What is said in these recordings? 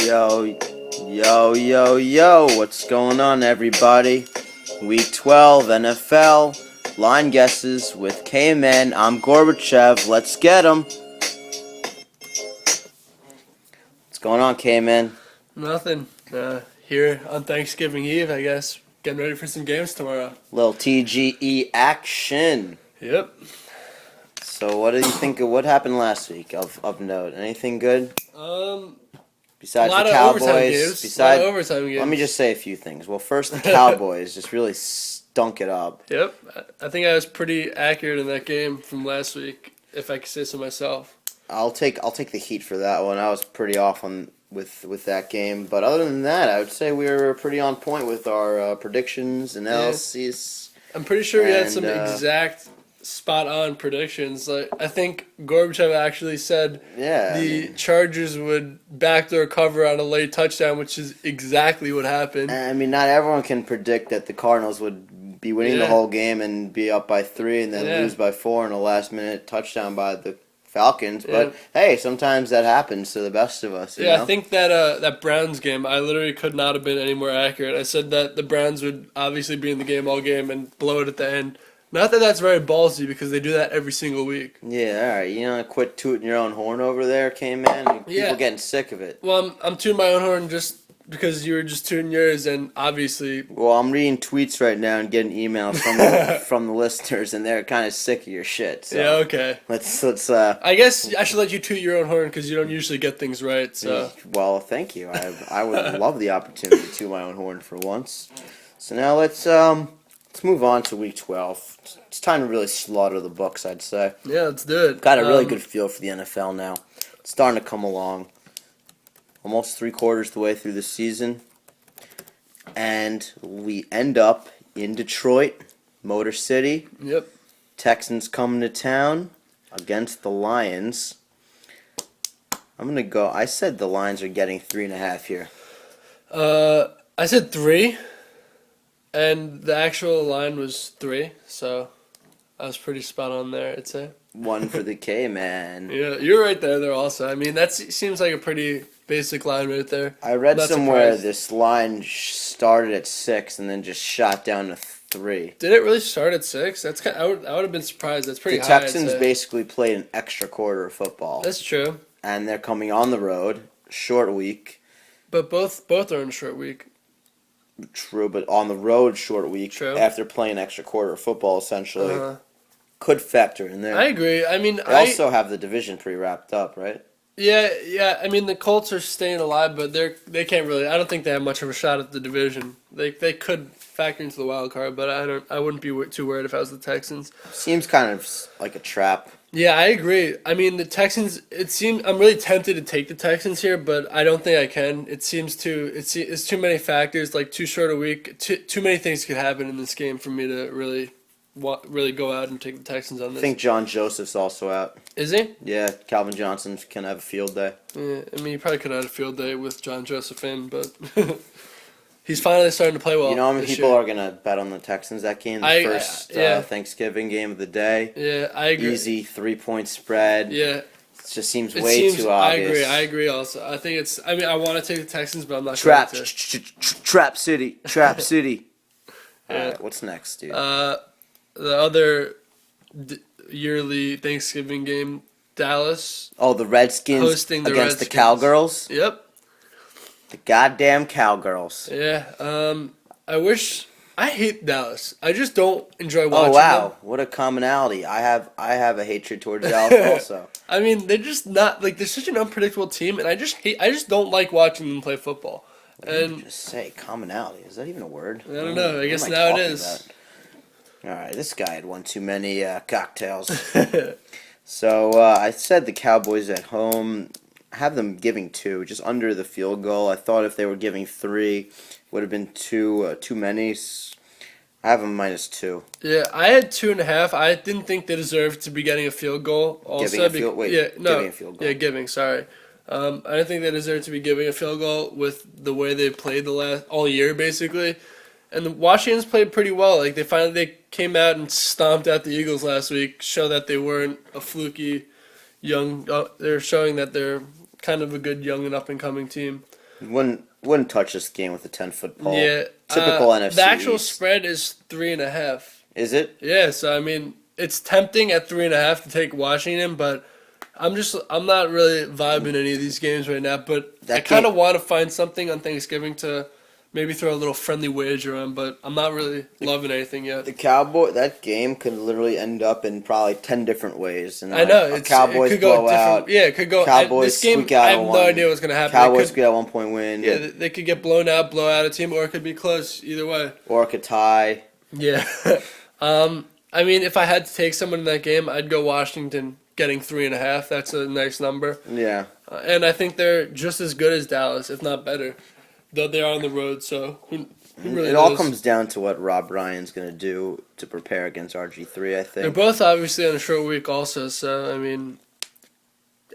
Yo, yo, what's going on, everybody? Week 12 NFL line guesses with Kman. I'm Gorbachev. Let's get 'em. What's going on, Kman? Nothing. Here on Thanksgiving Eve, I guess. Getting ready for some games tomorrow. Little TGE action. Yep. So, what do you think of what happened last week of note? Anything good? Besides a lot the of Cowboys, overtime games. Let me just say a few things. Well, first, the Cowboys just really stunk it up. Yep. I think I was pretty accurate in that game from last week, if I could say so myself. I'll take the heat for that one. I was pretty off on with that game, but other than that, I would say we were pretty on point with our predictions and analyses. I'm pretty sure we had some exact spot-on predictions. Like I think Gorbachev actually said the Chargers would backdoor cover on a late touchdown, which is exactly what happened. I mean, not everyone can predict that the Cardinals would be winning the whole game and be up by 3 and then lose by 4 in a last-minute touchdown by the Falcons. But hey, sometimes that happens to the best of us. You know? I think that Browns game, I literally could not have been any more accurate. I said that the Browns would obviously be in the game all game and blow it at the end. Not that that's very ballsy because they do that every single week. Yeah, all right. You know, quit tooting your own horn over there, K-Man. People getting sick of it. Well, I'm tooting my own horn just because you were just tooting yours, and obviously. Well, I'm reading tweets right now and getting emails from the listeners, and they're kind of sick of your shit. So yeah. Okay. Let's. I guess I should let you toot your own horn because you don't usually get things right. So. Well, thank you. I would love the opportunity to toot my own horn for once. So now let's move on to Week 12. It's time to really slaughter the books, I'd say. Yeah, let's do it. Got a really good feel for the NFL now. It's starting to come along. Almost 3/4 the way through the season. And we end up in Detroit, Motor City. Yep. Texans coming to town against the Lions. I'm going to go. I said the Lions are getting 3.5 here. I said 3. And the actual line was 3, so I was pretty spot on there, I'd say. 1 for the K-Man. Yeah, you're right there also. I mean, that seems like a pretty basic line right there. I read somewhere this line started at 6 and then just shot down to 3. Did it really start at 6? That's I would have been surprised. That's pretty high. The Texans basically played an extra quarter of football. That's true. And they're coming on the road, short week. But both are in a short week. True, but on the road, short week. True. After playing extra quarter of football, essentially, could factor in there. I agree. I mean, they also have the division pretty wrapped up, right? Yeah. I mean, the Colts are staying alive, but they can't really. I don't think they have much of a shot at the division. They could factor into the wild card, but I wouldn't be too worried if I was the Texans. Seems kind of like a trap. Yeah, I agree. I mean, the Texans. I'm really tempted to take the Texans here, but I don't think I can. It's too many factors. Like too short a week. Too many things could happen in this game for me to really go out and take the Texans on this. I think John Joseph's also out. Is he? Yeah, Calvin Johnson can have a field day. Yeah, I mean, he probably could have had a field day with John Joseph in, but he's finally starting to play well. You know how many people are going to bet on the Texans that game? The first Thanksgiving game of the day. Yeah, I agree. Easy 3-point spread. Yeah. It just seems too obvious. I agree also. I think it's... I mean, I want to take the Texans, but I'm not going to. Trap City. Trap City. All right, what's next, dude? The other yearly Thanksgiving game, Dallas. Oh, the Redskins against the Cowgirls? Yep. The goddamn Cowgirls. Yeah. I hate Dallas. I just don't enjoy watching them. Oh, wow. What a commonality. I have a hatred towards Dallas also. I mean, they're just not... Like, they're such an unpredictable team, and I just don't like watching them play football. And just say commonality. Is that even a word? I don't know. I guess now it is. All right, this guy had one too many cocktails. So I said the Cowboys at home. I have them giving 2, just under the field goal. I thought if they were giving 3, would have been too many. I have them -2. Yeah, I had 2.5. I didn't think they deserved to be getting a field goal. Also, giving a field goal. Yeah, giving. Sorry. I didn't think they deserved to be giving a field goal with the way they played all year, basically. And the Washington's played pretty well. Like they came out and stomped out the Eagles last week, show that they weren't a fluky young. They're showing that they're kind of a good young and up and coming team. Wouldn't touch this game with a 10-foot pole. Yeah, Typical NFC the actual East. spread is 3.5. Is it? Yeah, so I mean, it's tempting at 3.5 to take Washington, but I'm not really vibing any of these games right now. But I kind of want to find something on Thanksgiving to maybe throw a little friendly wager on, but I'm not really loving anything yet. That game could literally end up in probably 10 different ways. And I know, Cowboys it could go blowout. Yeah, it could go. Cowboys this game, squeak out I have on no one. idea what's gonna happen. Cowboys could get a 1-point win. Yeah, they could get blown out, blow out a team, or it could be close. Either way. Or it could tie. Yeah. I mean, if I had to take someone in that game, I'd go Washington getting 3.5. That's a nice number. Yeah. And I think they're just as good as Dallas, if not better, though they are on the road. So who really It knows? all comes down to what Rob Ryan's going to do to prepare against RG3, I think. They're both obviously on a short week also, so, I mean...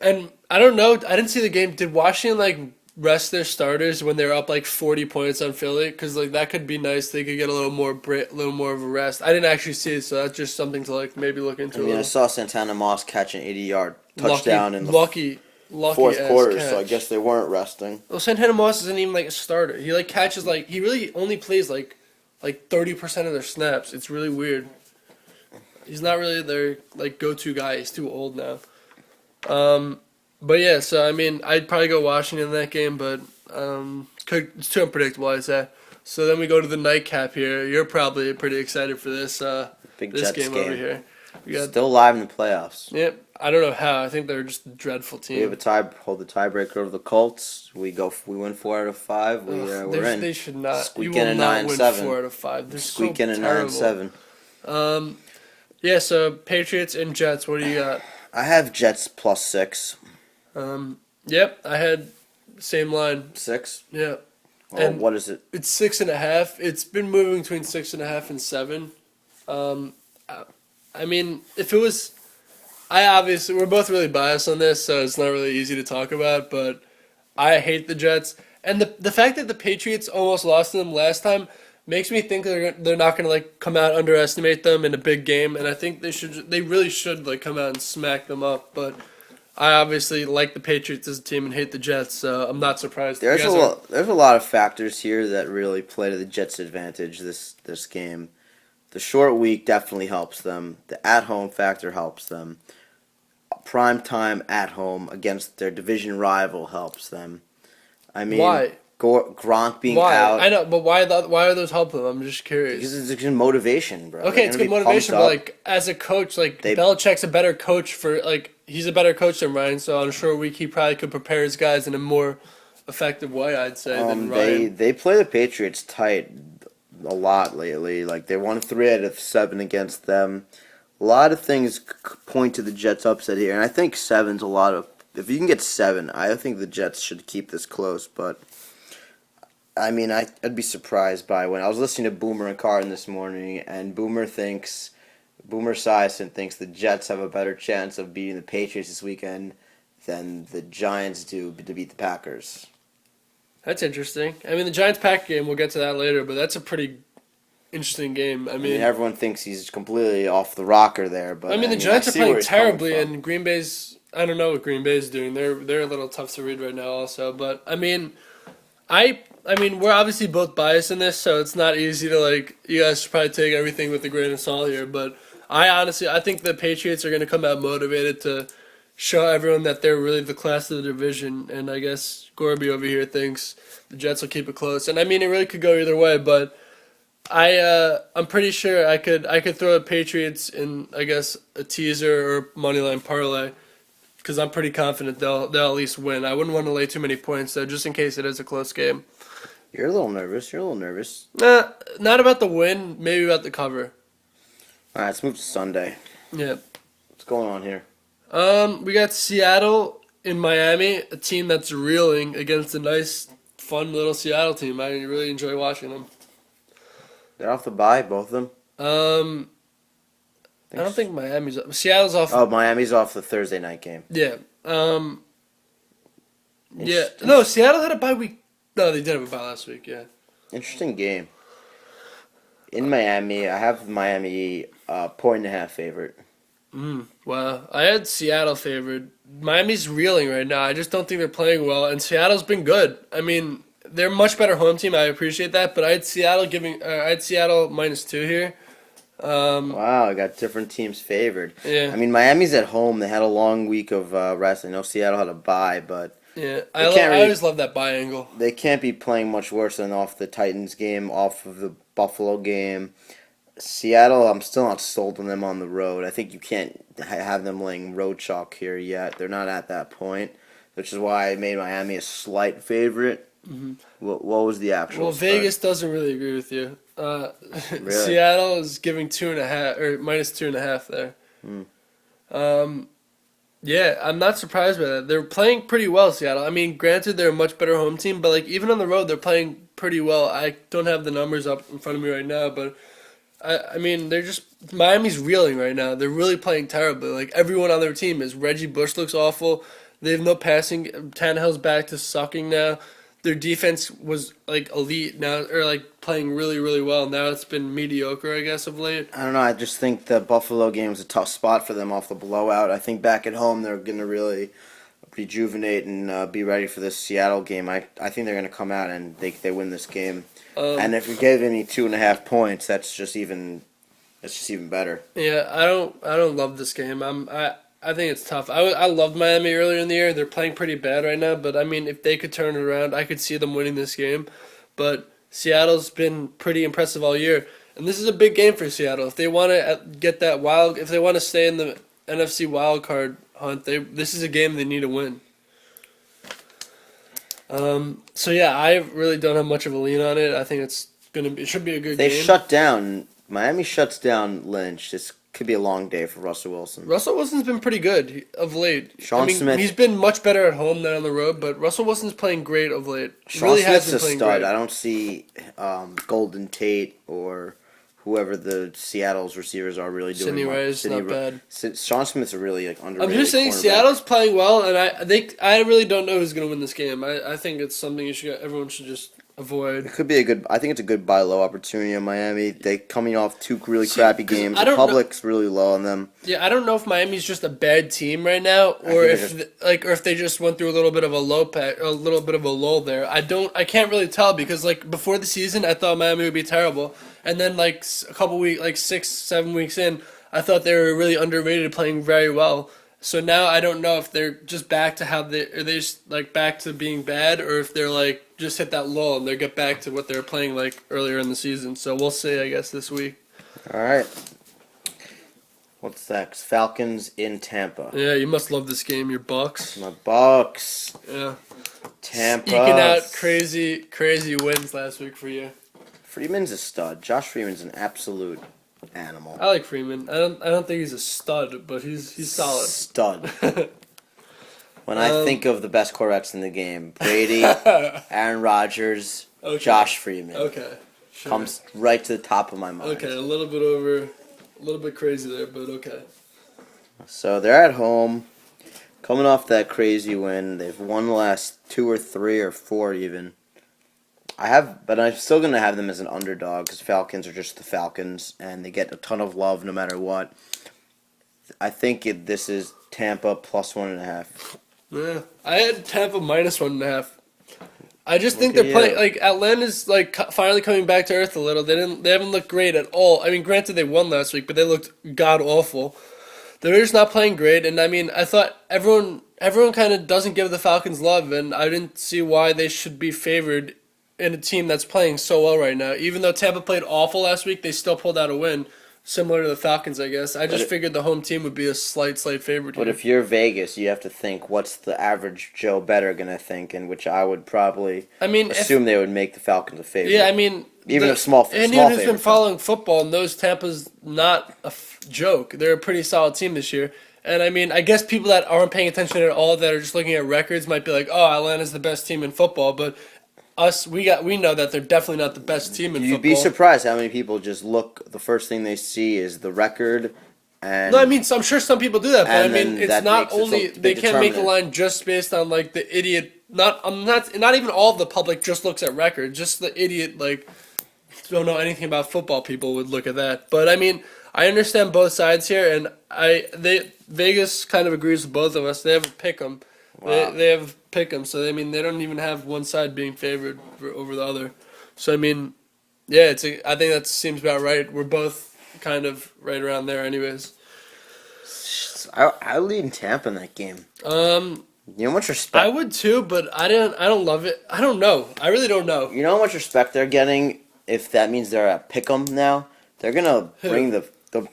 And I don't know, I didn't see the game. Did Washington, rest their starters when they were up, 40 points on Philly? Because, that could be nice. They could get a little more of a rest. I didn't actually see it, so that's just something to, maybe look into. I saw Santana Moss catch an 80-yard touchdown in the lucky fourth quarter, catch. so I guess they weren't resting. Well, Santana Moss isn't even a starter. He catches he really only plays 30% of their snaps. It's really weird. He's not really their go-to guy. He's too old now. But yeah, so I mean, I'd probably go Washington in that game, but it's too unpredictable, I'd say. So then we go to the nightcap here. You're probably pretty excited for this Big this Jets game over here. We got still live in the playoffs. Yep. I don't know how. I think they're just a dreadful team. We have hold the tiebreaker over the Colts. We win 4 out of 5. We're in. They should not. Squeak You in will a not win 9-7. 4 out of 5. They're Squeak so in a terrible. 9-7. Yeah. So Patriots and Jets. What do you got? I have Jets +6. Yep. I had same line. 6. Yeah. Well, And what is it? It's 6.5. It's been moving between 6.5 and 7. I mean, if it was, we're both really biased on this, so it's not really easy to talk about. But I hate the Jets, and the fact that the Patriots almost lost to them last time makes me think they're not gonna come out underestimate them in a big game. And I think they really should come out and smack them up. But I obviously like the Patriots as a team and hate the Jets, so I'm not surprised. There's a lot of factors here that really play to the Jets' advantage this game. The short week definitely helps them. The at-home factor helps them. Prime time at home against their division rival helps them. I mean, why? Gronk being out. I know, but why are those helping them? I'm just curious. Because it's good motivation, bro. Okay, it's good motivation, but as a coach, Belichick's a better coach he's a better coach than Ryan, so on a short week he probably could prepare his guys in a more effective way, I'd say, than Ryan. They play the Patriots tight a lot lately. They won 3 out of 7 against them. A lot of things point to the Jets' upset here, and I think 7's a lot of. If you can get 7, I think the Jets should keep this close. But I mean, I'd be surprised by when I was listening to Boomer and Carton this morning, and Boomer Esiason thinks the Jets have a better chance of beating the Patriots this weekend than the Giants do to beat the Packers. That's interesting. I mean, the Giants-Pack game, we'll get to that later, but that's a pretty interesting game. I mean everyone thinks he's completely off the rocker there, but the Giants are playing terribly, and Green Bay's. I don't know what Green Bay's doing. They're a little tough to read right now, also. But I mean, we're obviously both biased in this, so it's not easy to You guys should probably take everything with a grain of salt here, but I think the Patriots are going to come out motivated to show everyone that they're really the class of the division, and I guess Gorby over here thinks the Jets will keep it close. And I mean, it really could go either way, but I'm pretty sure I could throw the Patriots in, I guess, a teaser or moneyline parlay, because I'm pretty confident they'll at least win. I wouldn't want to lay too many points though, just in case it is a close game. You're a little nervous. Nah, not about the win, maybe about the cover. All right, let's move to Sunday. Yeah. What's going on here? We got Seattle in Miami, a team that's reeling against a nice, fun little Seattle team. I really enjoy watching them. They're off the bye, both of them. I don't think Miami's off. Seattle's off. Oh, Miami's off the Thursday night game. Yeah. Yeah. No, Seattle had a bye week. No, they did have a bye last week. Yeah. Interesting game. In Miami, I have Miami 1.5 favorite. Wow, I had Seattle favored. Miami's reeling right now. I just don't think they're playing well, and Seattle's been good. I mean, they're a much better home team. I appreciate that, but I had Seattle -2 here. Wow, I got different teams favored. Yeah, I mean, Miami's at home. They had a long week of rest. I know Seattle had a bye, but yeah. they can't I really, always love that buy angle. they can't be playing much worse than off the Titans game, off of the Buffalo game. Seattle, I'm still not sold on them on the road. I think you can't have them laying road chalk here yet. They're not at that point, which is why I made Miami a slight favorite. What was the actual Well, spread? Vegas doesn't really agree with you. Really? Seattle is giving 2.5 or -2.5 there. Yeah, I'm not surprised by that. They're playing pretty well, Seattle. I mean, granted, they're a much better home team, but like even on the road, they're playing pretty well. I don't have the numbers up in front of me right now, but I mean, they're just Miami's reeling right now. They're really playing terribly. Like everyone on their team is. Reggie Bush looks awful. They have no passing. Tannehill's back to sucking now. Their defense was like elite now, or like playing really, really well. Now it's been mediocre, I guess, of late. I don't know. I just think the Buffalo game was a tough spot for them off the blowout. I think back at home they're going to really rejuvenate and be ready for this Seattle game. I think they're going to come out and they win this game. And if you gave any 2.5 points, that's just even better. Yeah, I don't love this game. I think it's tough. I loved Miami earlier in the year. They're playing pretty bad right now, but I mean, if they could turn it around, I could see them winning this game. But Seattle's been pretty impressive all year, and this is a big game for Seattle. If they want to get that if they want to stay in the NFC wild card hunt, this is a game they need to win. So yeah, I really don't have much of a lean on it. I think it should be a good game. Miami shuts down Lynch. This could be a long day for Russell Wilson. Russell Wilson's been pretty good of late. Sean Smith. He's been much better at home than on the road, but Russell Wilson's playing great of late. Sean Really Smith's has been a playing stud. great. I don't see Golden Tate or whoever the Seattle's receivers are really doing. Sidney Rice, not bad. Sean Smith's a really underrated. I'm just saying cornerback. Seattle's playing well, and I really don't know who's going to win this game. I think it's something everyone should just avoid. It could be I think it's a good buy low opportunity in Miami. They coming off two really crappy games. I The don't know- public's really low on them. Yeah, I don't know if Miami's just a bad team right now, or if they just went through a little bit of a a little bit of a lull there. I can't really tell because like before the season, I thought Miami would be terrible, and then like a couple weeks, like 6-7 weeks in, I thought they were really underrated, playing very well. So now I don't know if they're just back to are they just like back to being bad, or if they're like just hit that lull and they get back to what they were playing like earlier in the season. So we'll see, I guess, this week. All right. What's next? Falcons in Tampa. Yeah, you must love this game. Your Bucks. My Bucks. Yeah. Tampa. Eking out crazy wins last week for you. Freeman's a stud. Josh Freeman's an absolute animal. I like Freeman. I don't think he's a stud, but he's solid. Stud. When I think of the best quarterbacks in the game, Brady, Aaron Rodgers, Okay. Josh Freeman Okay. Sure. comes right to the top of my mind. Okay, a little bit crazy there, but okay. So they're at home, coming off that crazy win. They've won the last 2 or 3 or 4 even. But I'm still gonna have them as an underdog because Falcons are just the Falcons, and they get a ton of love no matter what. I think this is Tampa plus 1.5. Yeah, I had Tampa -1.5. I just think Look they're at playing you. like Atlanta's like finally coming back to earth a little. They haven't looked great at all. I mean, granted they won last week, but they looked god awful. They're just not playing great, and I mean, I thought everyone kind of doesn't give the Falcons love, and I didn't see why they should be favored in a team that's playing so well right now. Even though Tampa played awful last week, they still pulled out a win, similar to the Falcons, I guess. I just figured the home team would be a slight favorite here. But if you're Vegas, you have to think, what's the average Joe bettor gonna think? In which I would probably assume they would make the Falcons a favorite. Yeah, I mean, even small anyone who's been favorite. following football knows Tampa's not a joke. They're a pretty solid team this year. And I mean, I guess people that aren't paying attention at all, that are just looking at records, might be like, "Oh, Atlanta's the best team in football." But we know that they're definitely not the best team in You'd football. be surprised how many people just look. The first thing they see is the record, and No, I mean, I'm sure some people do that, but I And mean, then it's that not makes it so only big they can't make a determinant. line just based on like the idiot. Not even all of the public just looks at records. Just the idiot like don't know anything about football people would look at that. But I mean, I understand both sides here, and Vegas kind of agrees with both of us. They have a pick 'em. Wow. They have pick 'em, so I mean they don't even have one side being favored over the other. So I mean, yeah, I think that seems about right. We're both kind of right around there, anyways. I lead Tampa in that game. You know how much respect. I would too, but I don't love it. I don't know. I really don't know. You know how much respect they're getting if that means they're at Pick'em now. They're gonna bring the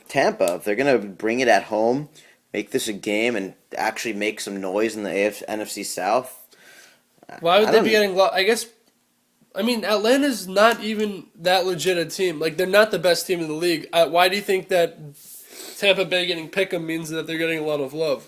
Tampa. If they're gonna bring it at home, make this a game, and actually make some noise in the NFC South. Why would I they don't- be getting? I guess. I mean, Atlanta's not even that legit a team. Like they're not the best team in the league. Why do you think that Tampa Bay getting pick'em means that they're getting a lot of love?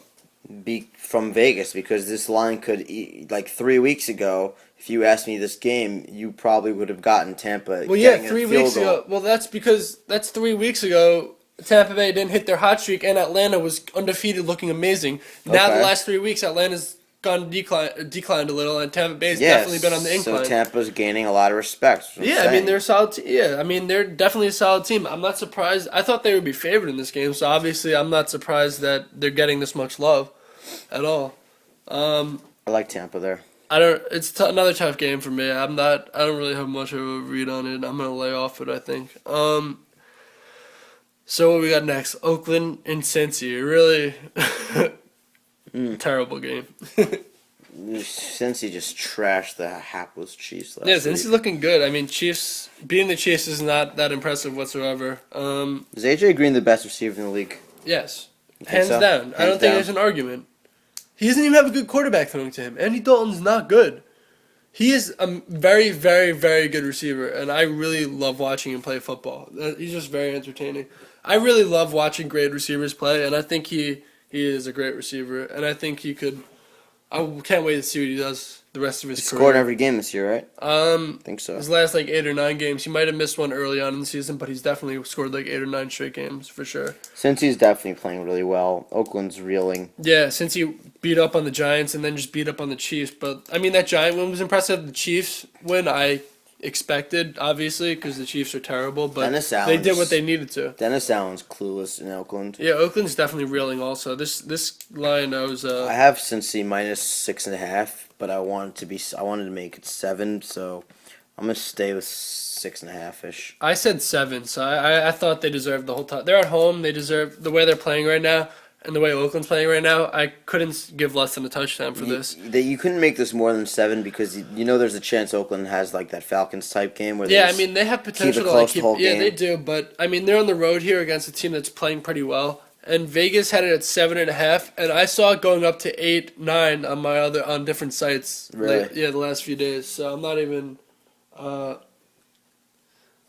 From Vegas, because this line could like 3 weeks ago. If you asked me this game, you probably would have gotten Tampa. Well, yeah, getting a 3 weeks field goal. ago. Well, that's because that's 3 weeks ago. Tampa Bay didn't hit their hot streak, and Atlanta was undefeated, looking amazing. Now Okay. the last 3 weeks, Atlanta's declined a little, and Tampa Bay's Yes, definitely been on the incline. so Tampa's gaining a lot of respect. is what I'm Yeah, I mean saying. they're a solid. I mean they're definitely a solid team. I'm not surprised. I thought they would be favored in this game, so obviously I'm not surprised that they're getting this much love, at all. I like Tampa there. I don't. It's another tough game for me. I'm not. I don't really have much of a read on it. I'm gonna lay off it, I think. So what we got next? Oakland and Cincy. Really terrible game. Cincy just trashed the hapless Chiefs last Yeah, week. Cincy's looking good. I mean, Chiefs beating the Chiefs is not that impressive whatsoever. Is AJ Green the best receiver in the league? Yes, think hands so? down. I Hands don't think down. there's an argument. He doesn't even have a good quarterback throwing to him. Andy Dalton's not good. He is a very, very, very good receiver, and I really love watching him play football. He's just very entertaining. I really love watching great receivers play, and I think he is a great receiver, and I think he could. I can't wait to see what he does the rest of his He career. scored every game this year, right? I think so. His last 8 or 9 games, he might have missed one early on in the season, but he's definitely scored 8 or 9 straight games for sure. Cincy's definitely playing really well. Oakland's reeling. Yeah, since he beat up on the Giants and then just beat up on the Chiefs, but I mean that Giant win was impressive. The Chiefs win, I expected obviously because the Chiefs are terrible, but Dennis they did Allen's- what they needed to. Dennis Allen's clueless in Oakland. Yeah, Oakland's definitely reeling. Also, this line I was. I have Cincy minus 6.5, but I wanted to make it 7, so I'm gonna stay with 6.5 ish. I said 7, so I thought they deserved the whole time. They're at home. They deserve the way they're playing right now. And the way Oakland's playing right now, I couldn't give less than a touchdown for this. You couldn't make this more than 7 because you know there's a chance Oakland has that Falcons type game where they Yeah, I just mean they have keep potential it to close the whole yeah, game. they do, but I mean they're on the road here against a team that's playing pretty well. And Vegas had it at 7.5, and I saw it going up to 8, 9 on different sites. Really? Yeah, the last few days. So I'm not even.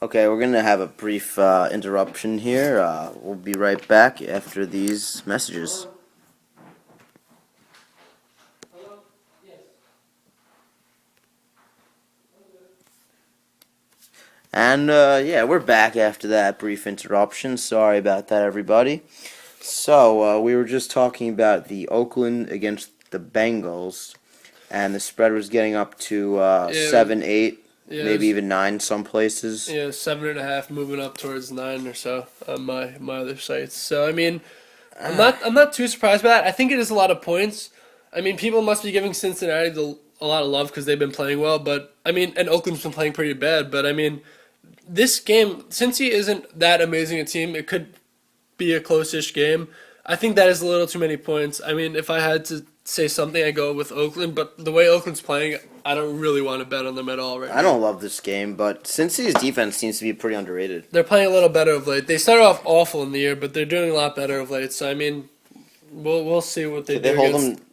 Okay, we're gonna have a brief interruption here. We'll be right back after these messages. And yeah, we're back after that brief interruption. Sorry about that, everybody. So we were just talking about the Oakland against the Bengals, and the spread was getting up to 7, 8, Yeah, maybe it even 9 some places. was, 7.5, moving up towards 9 or so on my other sites. So I mean, I'm not too surprised by that. I think it is a lot of points. I mean, people must be giving Cincinnati a lot of love because they've been playing well, but I mean, and Oakland's been playing pretty bad. But I mean, this game, Cincy isn't that amazing a team. It could be a close-ish game. I think that is a little too many points. I mean, if I had to say something, I go with Oakland. But the way Oakland's playing, I don't really want to bet on them at all right now. I don't love this game, but Cincy's defense seems to be pretty underrated. They're playing a little better of late. They started off awful in the year, but they're doing a lot better of late. So I mean, we'll see what they Did do. they hold against- them?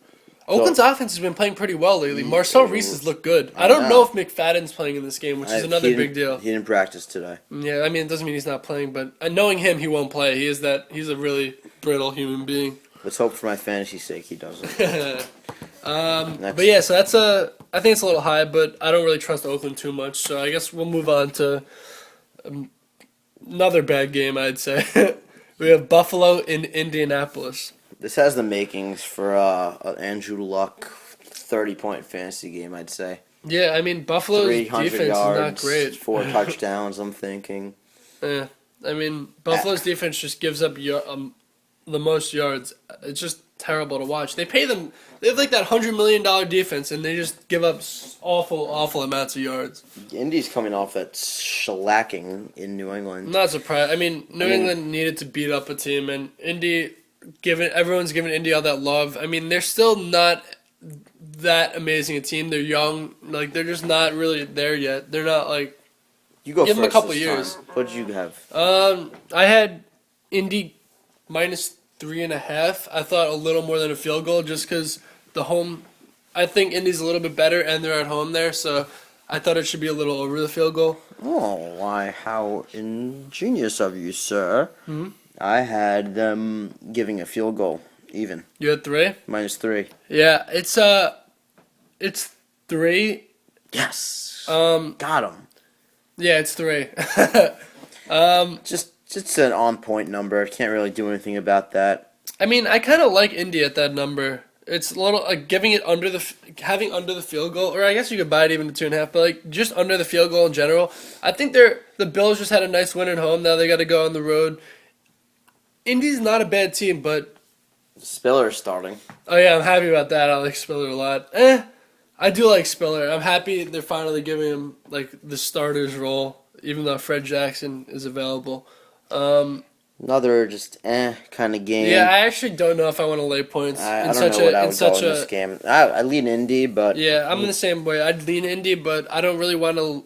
Oakland's offense has been playing pretty well lately. Marcel Reese has looked good. I don't know if McFadden's playing in this game, which is another big deal. He didn't practice today. Yeah, I mean, it doesn't mean he's not playing, but knowing him, he won't play. He's a really brittle human being. Let's hope for my fantasy sake he doesn't. But yeah, so I think it's a little high, but I don't really trust Oakland too much. So I guess we'll move on to another bad game, I'd say. We have Buffalo in Indianapolis. This has the makings for an Andrew Luck 30-point fantasy game, I'd say. Yeah, I mean, Buffalo's 300 defense yards, is not great. 4 touchdowns, I'm thinking. Yeah. I mean, Buffalo's defense just gives up the most yards. It's just terrible to watch. They pay them. They have like that $100 million defense, and they just give up awful amounts of yards. Indy's coming off that shellacking in New England. I'm not surprised. I mean, New England needed to beat up a team, and everyone's giving Indy all that love. I mean, they're still not that amazing a team. They're young. Like, they're just not really there yet. They're not like. You go Give first them a couple this years. time. What did you have? I had Indy -3.5. I thought a little more than a field goal just because the home. I think Indy's a little bit better and they're at home there, so I thought it should be a little over the field goal. Oh, why, how ingenious of you, sir. Mm-hmm. I had them giving a field goal, even. You had 3? -3. Yeah, it's 3. Yes. Got him. Yeah, it's 3. Just an on-point number. Can't really do anything about that. I mean, I kind of like Indy at that number. It's a little like giving it having under the field goal, or I guess you could buy it even to 2.5, but like just under the field goal in general. I think the Bills just had a nice win at home. Now they got to go on the road. Indy's not a bad team, but Spiller's starting. Oh yeah, I'm happy about that. I like Spiller a lot. I do like Spiller. I'm happy they're finally giving him like the starter's role, even though Fred Jackson is available. Another just kind of game. Yeah, I actually don't know if I want to lay points I don't know what I would go in this game. I lean Indy, but yeah, I'm in the same way. I'd lean Indy, but I don't really want to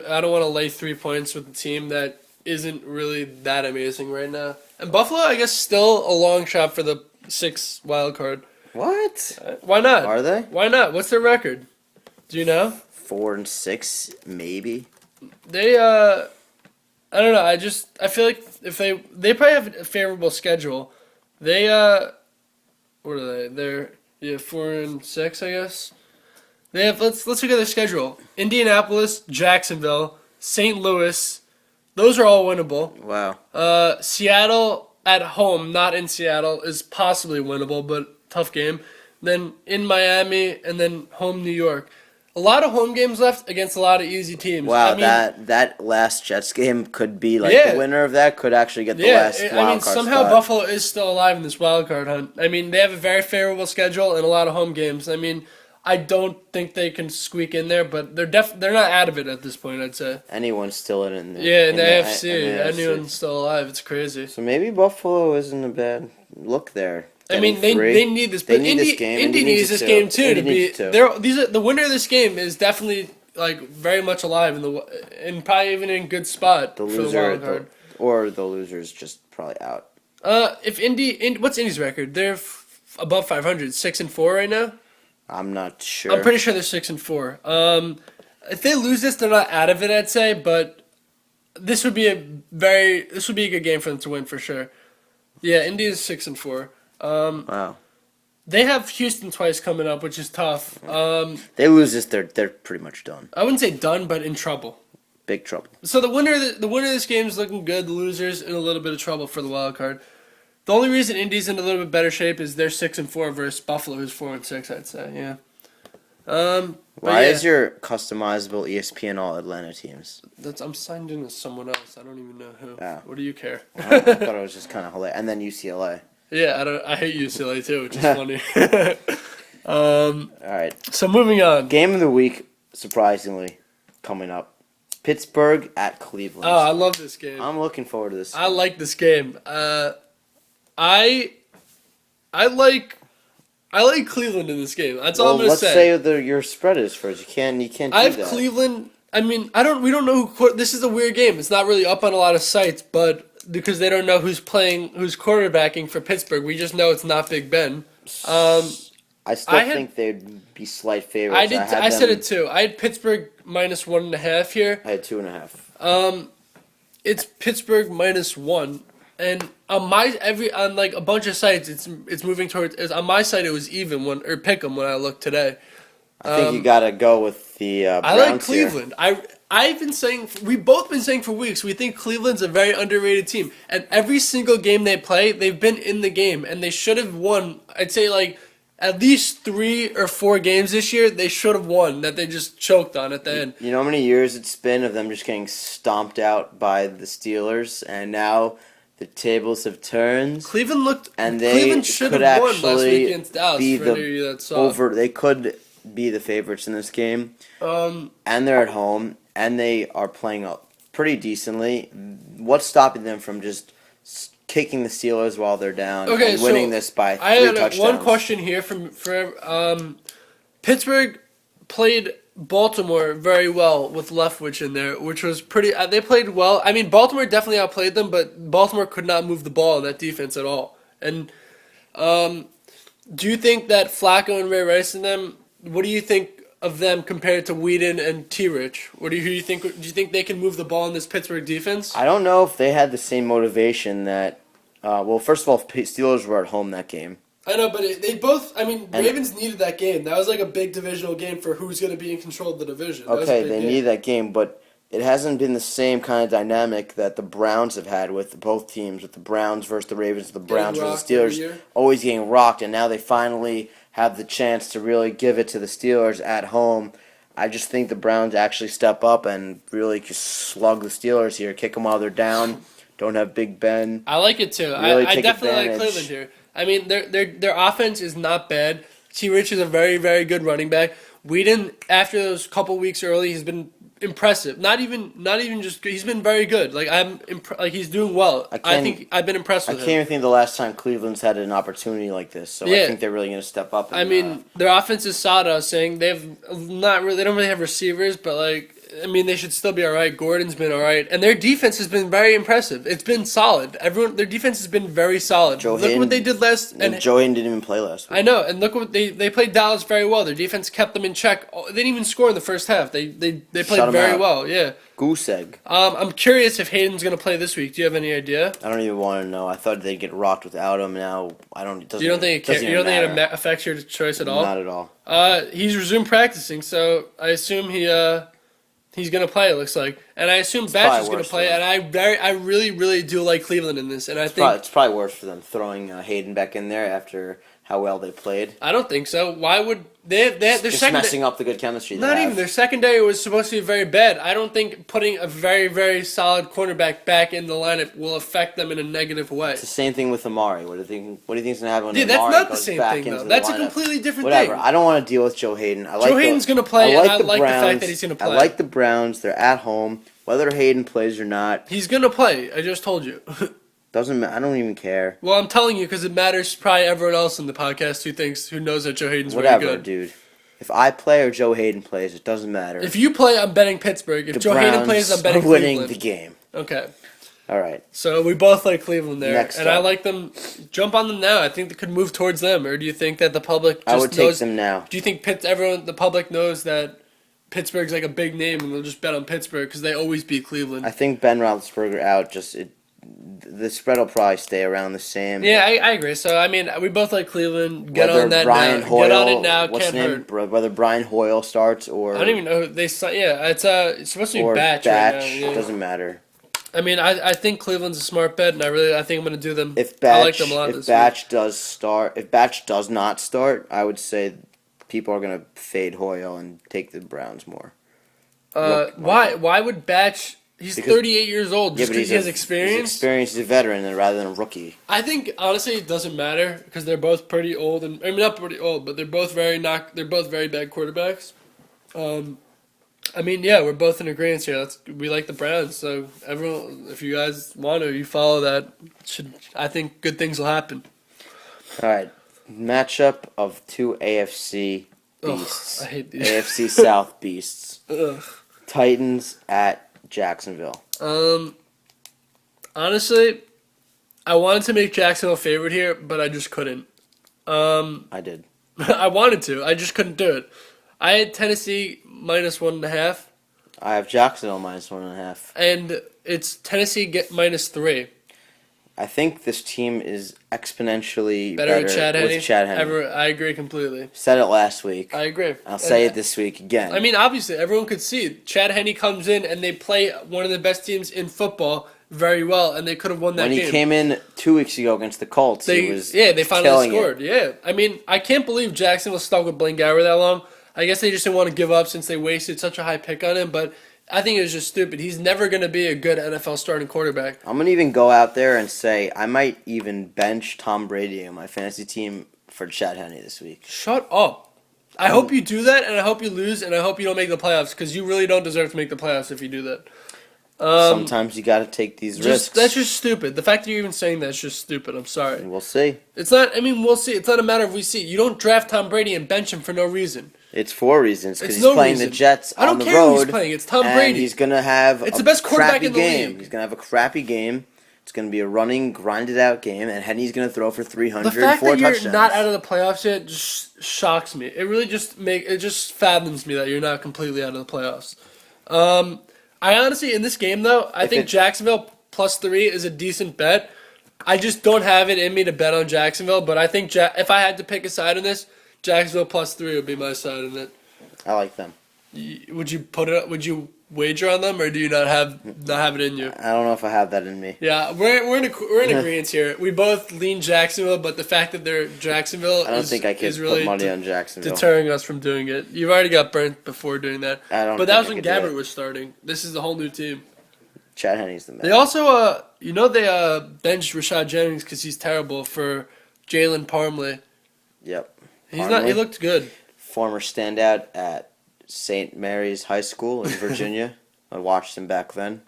I don't want to lay 3 points with a team that isn't really that amazing right now. And Buffalo, I guess, still a long shot for the 6th wild card. What? Why not? Are they? Why not? What's their record? Do you know? 4-6, maybe. They I don't know. I feel like if they probably have a favorable schedule. They what are they? They're 4-6, I guess. They have let's look at their schedule. Indianapolis, Jacksonville, St. Louis. Those are all winnable. Wow. Seattle at home, not in Seattle, is possibly winnable, but tough game. Then in Miami and then home New York. A lot of home games left against a lot of easy teams. Wow, I mean, that last Jets game could be like the winner of that could actually get the last wild card somehow spot. Buffalo is still alive in this wild card hunt. I mean, they have a very favorable schedule and a lot of home games. I mean, I don't think they can squeak in there, but they're not out of it at this point, I'd say. Anyone's still in the in the AFC. Anyone's still alive. It's crazy. So maybe Buffalo isn't a bad look there. I mean, they need this. But Indy needs this game too to be. The winner of this game is definitely like very much alive and probably even in a good spot for the wild card. Or the loser's just probably out. If what's Indy's record? They're above 500, 6-4 right now. I'm not sure. I'm pretty sure they're 6-4. If they lose this, they're not out of it, I'd say. But this would be a good game for them to win for sure. Yeah, Indy is 6-4. Wow. They have Houston twice coming up, which is tough. They lose this, they're pretty much done. I wouldn't say done, but in trouble. Big trouble. So the winner of this game is looking good. The losers in a little bit of trouble for the wild card. The only reason Indy's in a little bit better shape is they're 6-4 versus Buffalo, who's 4-6. I'd say, yeah. Why is your customizable ESPN all Atlanta teams? I'm signed in as someone else. I don't even know who. Oh. What do you care? I thought it was just kind of hilarious. And then UCLA. Yeah, I hate UCLA too, which is funny. All right. So moving on. Game of the week, surprisingly, coming up. Pittsburgh at Cleveland. Oh, I love this game. I'm looking forward to this. I like this game. I like Cleveland in this game. That's all I'm gonna say. Let's say your spread is first. You can't do I have that. Cleveland. I mean, we don't know who. This is a weird game. It's not really up on a lot of sites, but because they don't know who's quarterbacking for Pittsburgh, we just know it's not Big Ben. I think they'd be slight favorites. I said it too. I had Pittsburgh -1.5 here. I had 2.5. It's Pittsburgh -1. And on like a bunch of sites, it's moving towards. On my site, it was even pick 'em when I looked today. I think you gotta go with the Browns. I like Cleveland. I've been saying we've both been saying for weeks we think Cleveland's a very underrated team, and every single game they play, they've been in the game, and they should have won. I'd say like at least 3 or 4 games this year they should have won that they just choked on at the end. You know how many years it's been of them just getting stomped out by the Steelers, and now the tables have turned. Cleveland Cleveland should could have won last week actually against Dallas. be For any of you that saw. over. They could be the favorites in this game, and they're at home, and they are playing up pretty decently. What's stopping them from just kicking the Steelers while they're down and winning this by 3 touchdowns? One question here for Pittsburgh played Baltimore very well with Leftwich in there, which was pretty. They played well. I mean, Baltimore definitely outplayed them, but Baltimore could not move the ball in that defense at all. And do you think that Flacco and Ray Rice and them? What do you think of them compared to Whedon and T-Rich? Who do you think? Do you think they can move the ball in this Pittsburgh defense? I don't know if they had the same motivation that. Well, first of all, Steelers were at home that game. I know, but they both. I mean, Ravens needed that game. That was like a big divisional game for who's going to be in control of the division. Okay, they needed that game, but it hasn't been the same kind of dynamic that the Browns have had with both teams, with the Browns versus the Ravens, the Browns versus the Steelers, always getting rocked, and now they finally have the chance to really give it to the Steelers at home. I just think the Browns actually step up and really just slug the Steelers here, kick them while they're down. Don't have Big Ben. I like it too. Really I definitely advantage. like Cleveland here. I mean, their offense is not bad. T-Rich is a very, very good running back. Whedon, after those couple weeks early, has been impressive. Not even just good. He's been very good. Like he's doing well. I think I've been impressed with him. I can't even think the last time Cleveland's had an opportunity like this. So I think they're really going to step up. I mean, their offense is solid. I was saying they don't really have receivers, but they should still be all right. Gordon's been all right, and their defense has been very impressive. It's been solid. Their defense has been very solid. Look what they did last. And Joe Hayden didn't even play last week. I know, and look what they played Dallas very well. Their defense kept them in check. They didn't even score in the first half. They played very well. Yeah. Goose egg. I'm curious if Hayden's going to play this week. Do you have any idea? I don't even want to know. I thought they'd get rocked without him. Now I don't. You don't think it affects your choice at all? Not at all. He's resumed practicing, so I assume he's going to play, it looks like. And I assume Batch is going to play, and I really, really do like Cleveland in this. And I think it's probably worse for them throwing Hayden back in there after how well they played. I don't think so. Why would they're messing up the good chemistry they have. Even their secondary was supposed to be very bad. I don't think putting a very, very solid cornerback back in the lineup will affect them in a negative way. It's the same thing with Amari. What do you think is going to happen when Amari that's not the goes same back thing, into though. the That's lineup? a completely different Whatever. thing. I don't want to deal with Joe Hayden. Joe Hayden's going to play, and I like the fact that he's going to play. I like the Browns. They're at home. Whether Hayden plays or not, he's going to play. I just told you. Doesn't matter. I don't even care. Well, I'm telling you because it matters to probably everyone else in the podcast who knows that Joe Hayden's very good. Whatever, dude. If I play or Joe Hayden plays, it doesn't matter. If you play, I'm betting Pittsburgh. If Joe Hayden plays, I'm betting winning Cleveland. the game. Okay. All right. So we both like Cleveland there, Next and up. I like them. Jump on them now. I think they could move towards them, or do you think that the public just I would take knows, them now. Do you think the public knows that Pittsburgh's like a big name, and they'll just bet on Pittsburgh because they always beat Cleveland? I think Ben Roethlisberger out. The spread will probably stay around the same. Yeah, I agree. So I mean, we both like Cleveland. Get Whether on that Brian now. Hoyle, Get on it now. What's Can't his name? hurt. Whether Brian Hoyle starts or I don't even know who they. Yeah, it's supposed to be Batch. Batch. Right now, yeah. Doesn't matter. I mean, I think Cleveland's a smart bet, and I think I'm going to do them. If I like them a lot. If Batch does not start, I would say people are going to fade Hoyle and take the Browns more. Why would Batch? He's 38 years old. Just because he has experience. He's experienced. He's a veteran rather than a rookie. I think honestly it doesn't matter because they're both pretty old, and I mean not pretty old, but they're both very bad quarterbacks. I mean, yeah, we're both in agreement here. We like the Browns, so everyone, if you guys want to, you follow that. I think good things will happen. All right, matchup of two AFC beasts. Ugh, I hate these. AFC South beasts. Ugh. Titans at Jacksonville. Honestly, I wanted to make Jacksonville a favorite here, but I just couldn't. I did. I wanted to. I just couldn't do it. I had Tennessee -1.5. I have Jacksonville -1.5. And it's Tennessee -3. I think this team is exponentially better with Chad Henne. I agree completely. Said it last week. I agree. I'll say it this week again. I mean, obviously, everyone could see it. Chad Henne comes in and they play one of the best teams in football. very well, and they could have won that When game. he came in 2 weeks ago against the Colts, he was they finally killing scored. it. Yeah, I mean, I can't believe Jacksonville stuck with Blaine Gabbert that long. I guess they just didn't want to give up since they wasted such a high pick on him, but I think it was just stupid. He's never going to be a good NFL starting quarterback. I'm going to even go out there and say I might even bench Tom Brady on my fantasy team for Chad Henne this week. Shut up. I hope you do that, and I hope you lose, and I hope you don't make the playoffs, because you really don't deserve to make the playoffs if you do that. Sometimes you got to take these risks. That's just stupid. The fact that you're even saying that is just stupid. I'm sorry. We'll see. It's not. I mean, we'll see. It's not a matter of we see. You don't draft Tom Brady and bench him for no reason. It's 4 reasons because It's he's no playing reason. the Jets I don't on the care road. who he's playing. It's Tom and Brady. he's gonna have It's a the best quarterback crappy in the game. league. He's gonna have a crappy game. It's gonna be a running, grinded out game, and Henne's gonna throw for 300. The fact 4 that you're touchdowns. not out of the playoffs yet just shocks me. It really just fathoms me that you're not completely out of the playoffs. I honestly, in this game though, I think Jacksonville +3 is a decent bet. I just don't have it in me to bet on Jacksonville, but I think if I had to pick a side in this, Jacksonville +3 would be my side in it. I like them. Would you put it? Would you wager on them, or do you not have it in you? I don't know if I have that in me. Yeah, we're in agreement here. We both lean Jacksonville, but the fact that they're Jacksonville I don't think I can is really put money on Jacksonville. deterring us from doing it. You've already got burnt before doing that. But that was when think I could do Gabbert it. was starting. This is a whole new team. Chad Henne's the man. They also, they benched Rashad Jennings because he's terrible for Jalen Parmley. Yep. He looked good. Former standout at St. Mary's High School in Virginia. I watched him back then.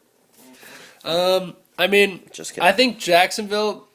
I mean, Just kidding. I think Jacksonville,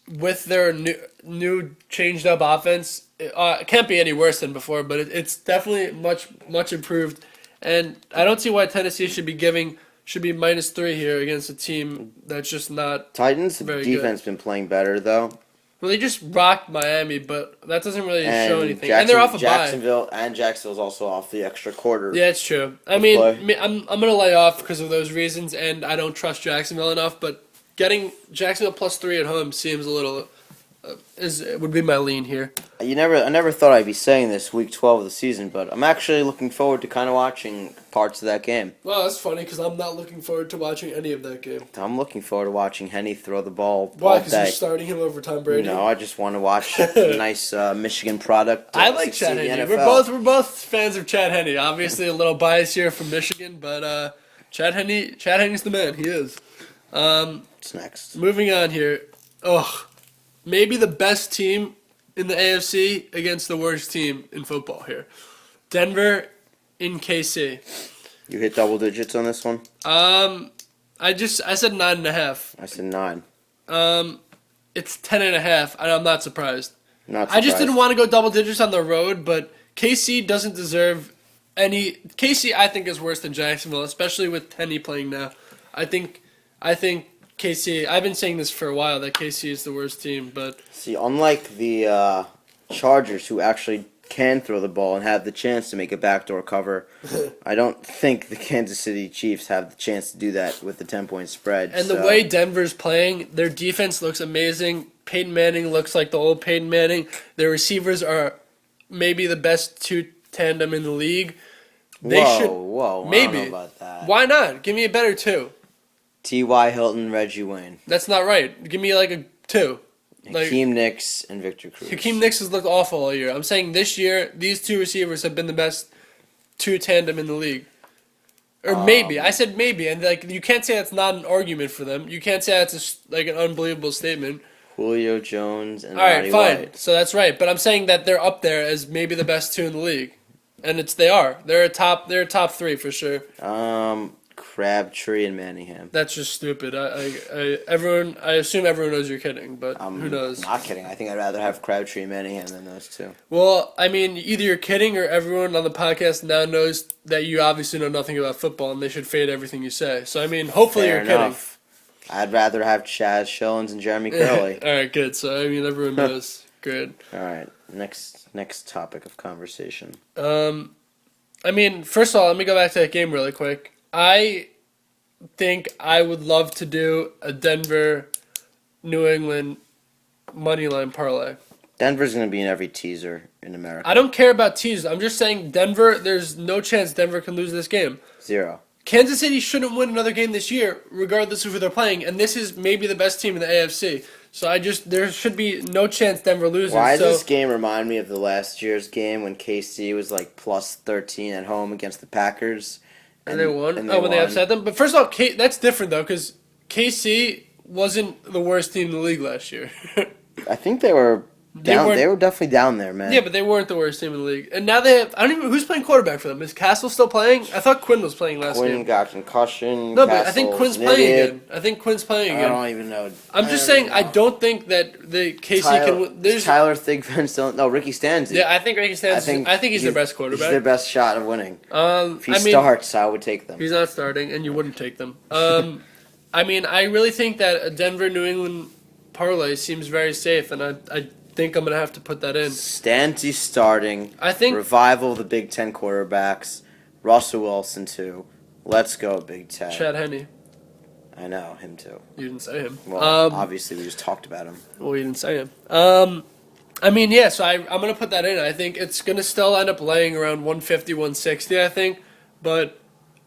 with their new changed up offense, it can't be any worse than before. But it's definitely much improved, and I don't see why Tennessee should be -3 here against a team that's just not. Titans very defense been playing better though. Well, they just rocked Miami, but that doesn't really show anything. And Jackson- they're off a bye. Jacksonville's also off the extra quarter. Yeah, it's true. I mean, I'm gonna lay off because of those reasons, and I don't trust Jacksonville enough. But getting Jacksonville +3 at home seems a little would be my lean here. I never thought I'd be saying this week 12 of the season, but I'm actually looking forward to kind of watching parts of that game. Well, that's funny because I'm not looking forward to watching any of that game. I'm looking forward to watching Henne throw the ball Why? all Because you're day. starting him over Tom Brady. No, I just want to watch a nice Michigan product. I like Chad succeed in Henne. the We're NFL. both fans of Chad Henne. Obviously, a little bias here from Michigan, but Chad Henne's the man. He is. What's next? Moving on here. Maybe the best team in the AFC against the worst team in football here. Denver in KC. You hit double digits on this one? I said 9.5. I said 9. It's 10.5, and I'm not surprised. Not I just surprised. didn't want to go double digits on the road, but KC doesn't deserve any. KC, I think, is worse than Jacksonville, especially with Tenney playing now. I think KC. I've been saying this for a while that KC is the worst team, but See, unlike the Chargers, who actually can throw the ball and have the chance to make a backdoor cover, I don't think the Kansas City Chiefs have the chance to do that with the 10-point spread. and the way Denver's playing, their defense looks amazing. Peyton Manning looks like the old Peyton Manning. Their receivers are maybe the best two tandem in the league. They should maybe. I don't know about that. Why not? Give me a better 2. T.Y. Hilton, Reggie Wayne, That's not right. Give me like a 2. Like, Hakeem Nicks, and Victor Cruz. Hakeem Nicks has looked awful all year. I'm saying this year, these 2 receivers have been the best 2 tandem in the league. Or maybe. I said maybe. And like you can't say that's not an argument for them. You can't say that's like an unbelievable statement. Julio Jones and All right, Roddy fine. White. So that's right. But I'm saying that they're up there as maybe the best 2 in the league. And they are. They're a top 3 for sure. Crabtree and Manningham. That's just stupid. I assume everyone knows you're kidding, but who knows? Not kidding. I think I'd rather have Crabtree and Manningham than those 2. Well, I mean, either you're kidding or everyone on the podcast now knows that you obviously know nothing about football and they should fade everything you say. So, I mean, hopefully Fair you're kidding. enough. I'd rather have Chaz Shillings and Jeremy Curley. All right, good. So, I mean, everyone knows. Good. All right, next topic of conversation. I mean, first of all, let me go back to that game really quick. I think I would love to do a Denver, New England moneyline parlay. Denver's going to be in every teaser in America. I don't care about teasers. I'm just saying Denver, there's no chance Denver can lose this game. 0. Kansas City shouldn't win another game this year, regardless of who they're playing, and this is maybe the best team in the AFC. So there should be no chance Denver loses. Why does this game remind me of the last year's game when KC was like plus 13 at home against the Packers? And they won? When they upset them? But first of all, that's different, though, because KC wasn't the worst team in the league last year. I think they were down. They were definitely down there, man. Yeah, but they weren't the worst team in the league. And now they have... I don't even... Who's playing quarterback for them? Is Castle still playing? I thought Quinn was playing last game. Quinn got concussion. No, but I think Quinn's playing again. I don't even know. I'm just saying, I don't think that the KC can win. Does Tyler Thigpen still... No, Ricky Stanzi. Yeah, I think Ricky Stanzi... I think he's their best quarterback. He's their best shot of winning. If he starts, I would take them. He's not starting, and you wouldn't take them. I mean, I really think that a Denver-New England parlay seems very safe, and I think I'm going to have to put that in. Stanzi starting. I think revival of the Big Ten quarterbacks. Russell Wilson too. Let's go, Big Ten. Chad Henne. I know, him too. You didn't say him. Well, obviously we just talked about him. Well, you didn't say him. I mean, yeah, so I'm going to put that in. I think it's going to still end up laying around 150, 160, I think. But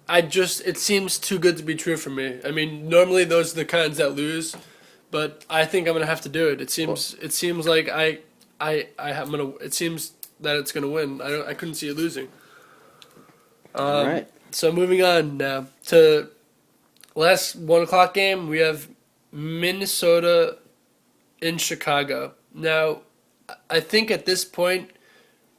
it seems too good to be true for me. I mean, normally those are the kinds that lose. But I think I'm gonna have to do it. It seems like it seems that it's gonna win. I couldn't see it losing. All right. So moving on now to last 1 o'clock game, we have Minnesota in Chicago. Now, I think at this point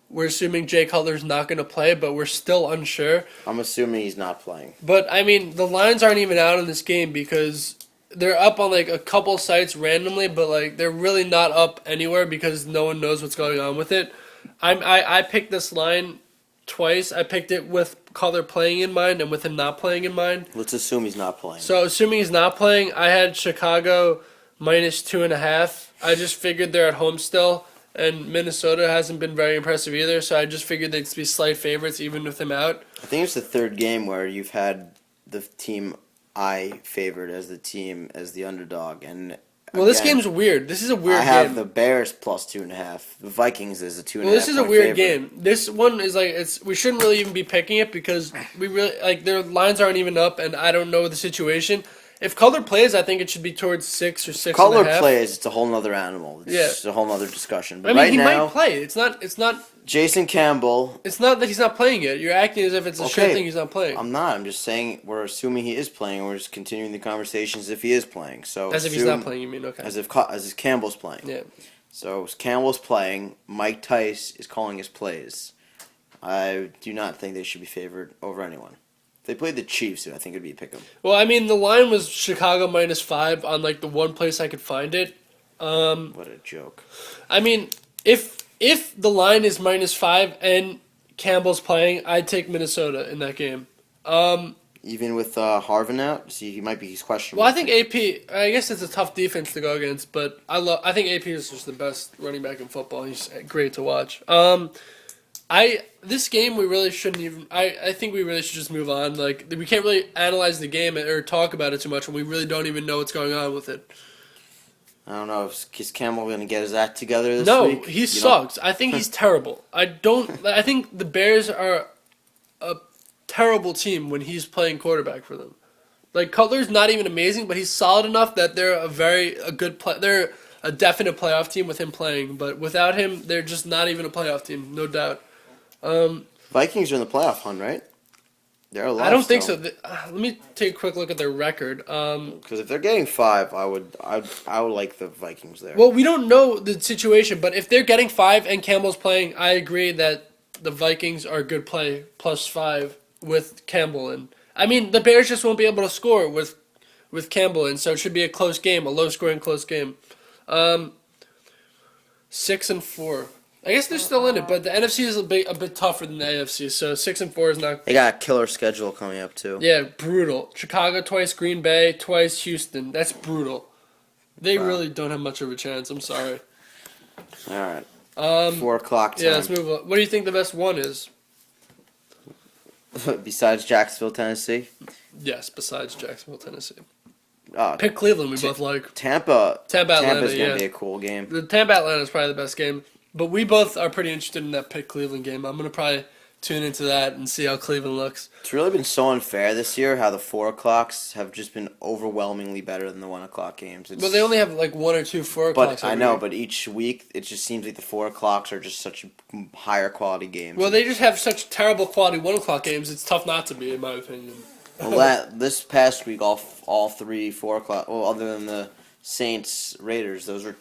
we're assuming Jay Cutler's not gonna play, but we're still unsure. I'm assuming he's not playing. But I mean, the lines aren't even out in this game because they're up on like a couple sites randomly, but like they're really not up anywhere because no one knows what's going on with it. I picked this line twice. I picked it with Cutler playing in mind and with him not playing in mind. Let's assume he's not playing. So assuming he's not playing, I had Chicago minus 2.5. I just figured they're at home still, and Minnesota hasn't been very impressive either. So I just figured they'd be slight favorites even with him out. I think it's the third game where you've had the team I favored as the underdog, and well, this game's weird. This is a weird game. I have the Bears plus 2.5. The Vikings is a 2.5. Well, this is a weird game. This one is like we shouldn't really even be picking it because we really their lines aren't even up, and I don't know the situation. If Cutler plays, I think it should be towards 6 or 6.5. Cutler plays, it's a whole other animal. It's a whole other discussion. But he might play. It's not. Jason Campbell. It's not that he's not playing yet. You're acting as if it's a sure thing he's not playing. I'm not. I'm just saying we're assuming he is playing. We're just continuing the conversation as if he is playing. So as if he's not playing, you mean? Okay. As if Campbell's playing. Yeah. So as Campbell's playing, Mike Tice is calling his plays. I do not think they should be favored over anyone. If they played the Chiefs, I think it'd be a pick 'em. Well, I mean, the line was Chicago minus 5 on like the one place I could find it. What a joke. I mean, if the line is minus 5 and Campbell's playing, I'd take Minnesota in that game. Even with Harvin out, see, he's questionable. Well, I think AP. I guess it's a tough defense to go against, but I think AP is just the best running back in football. He's great to watch. This game we really shouldn't even. I think we really should just move on. Like we can't really analyze the game or talk about it too much when we really don't even know what's going on with it. I don't know. Is Campbell going to get his act together this week? No, he sucks. I think he's terrible. I think the Bears are a terrible team when he's playing quarterback for them. Like Cutler's not even amazing, but he's solid enough that they're they're a definite playoff team with him playing. But without him, they're just not even a playoff team, no doubt. Vikings are in the playoff hunt, right? They're alive. I don't think so. Let me take a quick look at their record. Because if they're getting 5, I would like the Vikings there. Well, we don't know the situation, but if they're getting 5 and Campbell's playing, I agree that the Vikings are a good play plus 5 with Campbell. And I mean, the Bears just won't be able to score with Campbell, and so it should be a close game, a low-scoring close game. 6-4. I guess they're still in it, but the NFC is a bit tougher than the AFC, so 6-4 is not. They got a killer schedule coming up too. Yeah, brutal. Chicago twice, Green Bay twice, Houston. That's brutal. They really don't have much of a chance. I'm sorry. All right. 4 o'clock time. Yeah, let's move on. What do you think the best one is? Besides Jacksonville, Tennessee. Yes, besides Jacksonville, Tennessee. Pick Cleveland. We both like Tampa. Atlanta. Tampa's gonna be a cool game. The Tampa Atlanta is probably the best game. But we both are pretty interested in that pick Cleveland game. I'm going to probably tune into that and see how Cleveland looks. It's really been so unfair this year how the 4 o'clocks have just been overwhelmingly better than the 1 o'clock games. Well, they only have like 1 or 2 4 o'clocks. But I know, but each week it just seems like the 4 o'clocks are just such higher quality games. Well, they just have such terrible quality 1 o'clock games. It's tough not to be, in my opinion. Well, this past week, all 3 4 o'clock. Well, other than the Saints Raiders, those are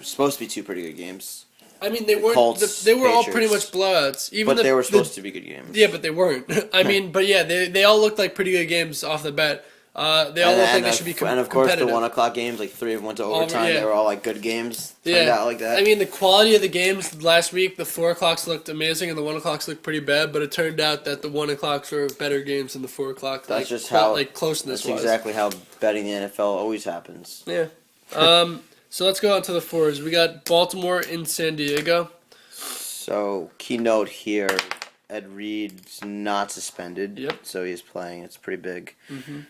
supposed to be two pretty good games. I mean, they weren't. Colts, They were all Patriots. pretty much blowouts. Even But they were supposed to be good games. Yeah, but they weren't. I mean, but yeah, they all looked like pretty good games off the bat. They all look like they should be And of course, the competitive. 1 o'clock games, like 3 of them went to overtime. Yeah. They were all like good games. Turned out like that. I mean, the quality of the games last week, the 4 o'clocks looked amazing and the 1 o'clocks looked pretty bad, but it turned out that the 1 o'clocks were better games than the 4 o'clock. That's just how closeness That's was. exactly how betting the NFL always happens. Yeah. So let's go on to the fours. We got Baltimore in San Diego. So, keynote here, Ed Reed's not suspended. Yep. So he's playing. It's pretty big. Mm-hmm.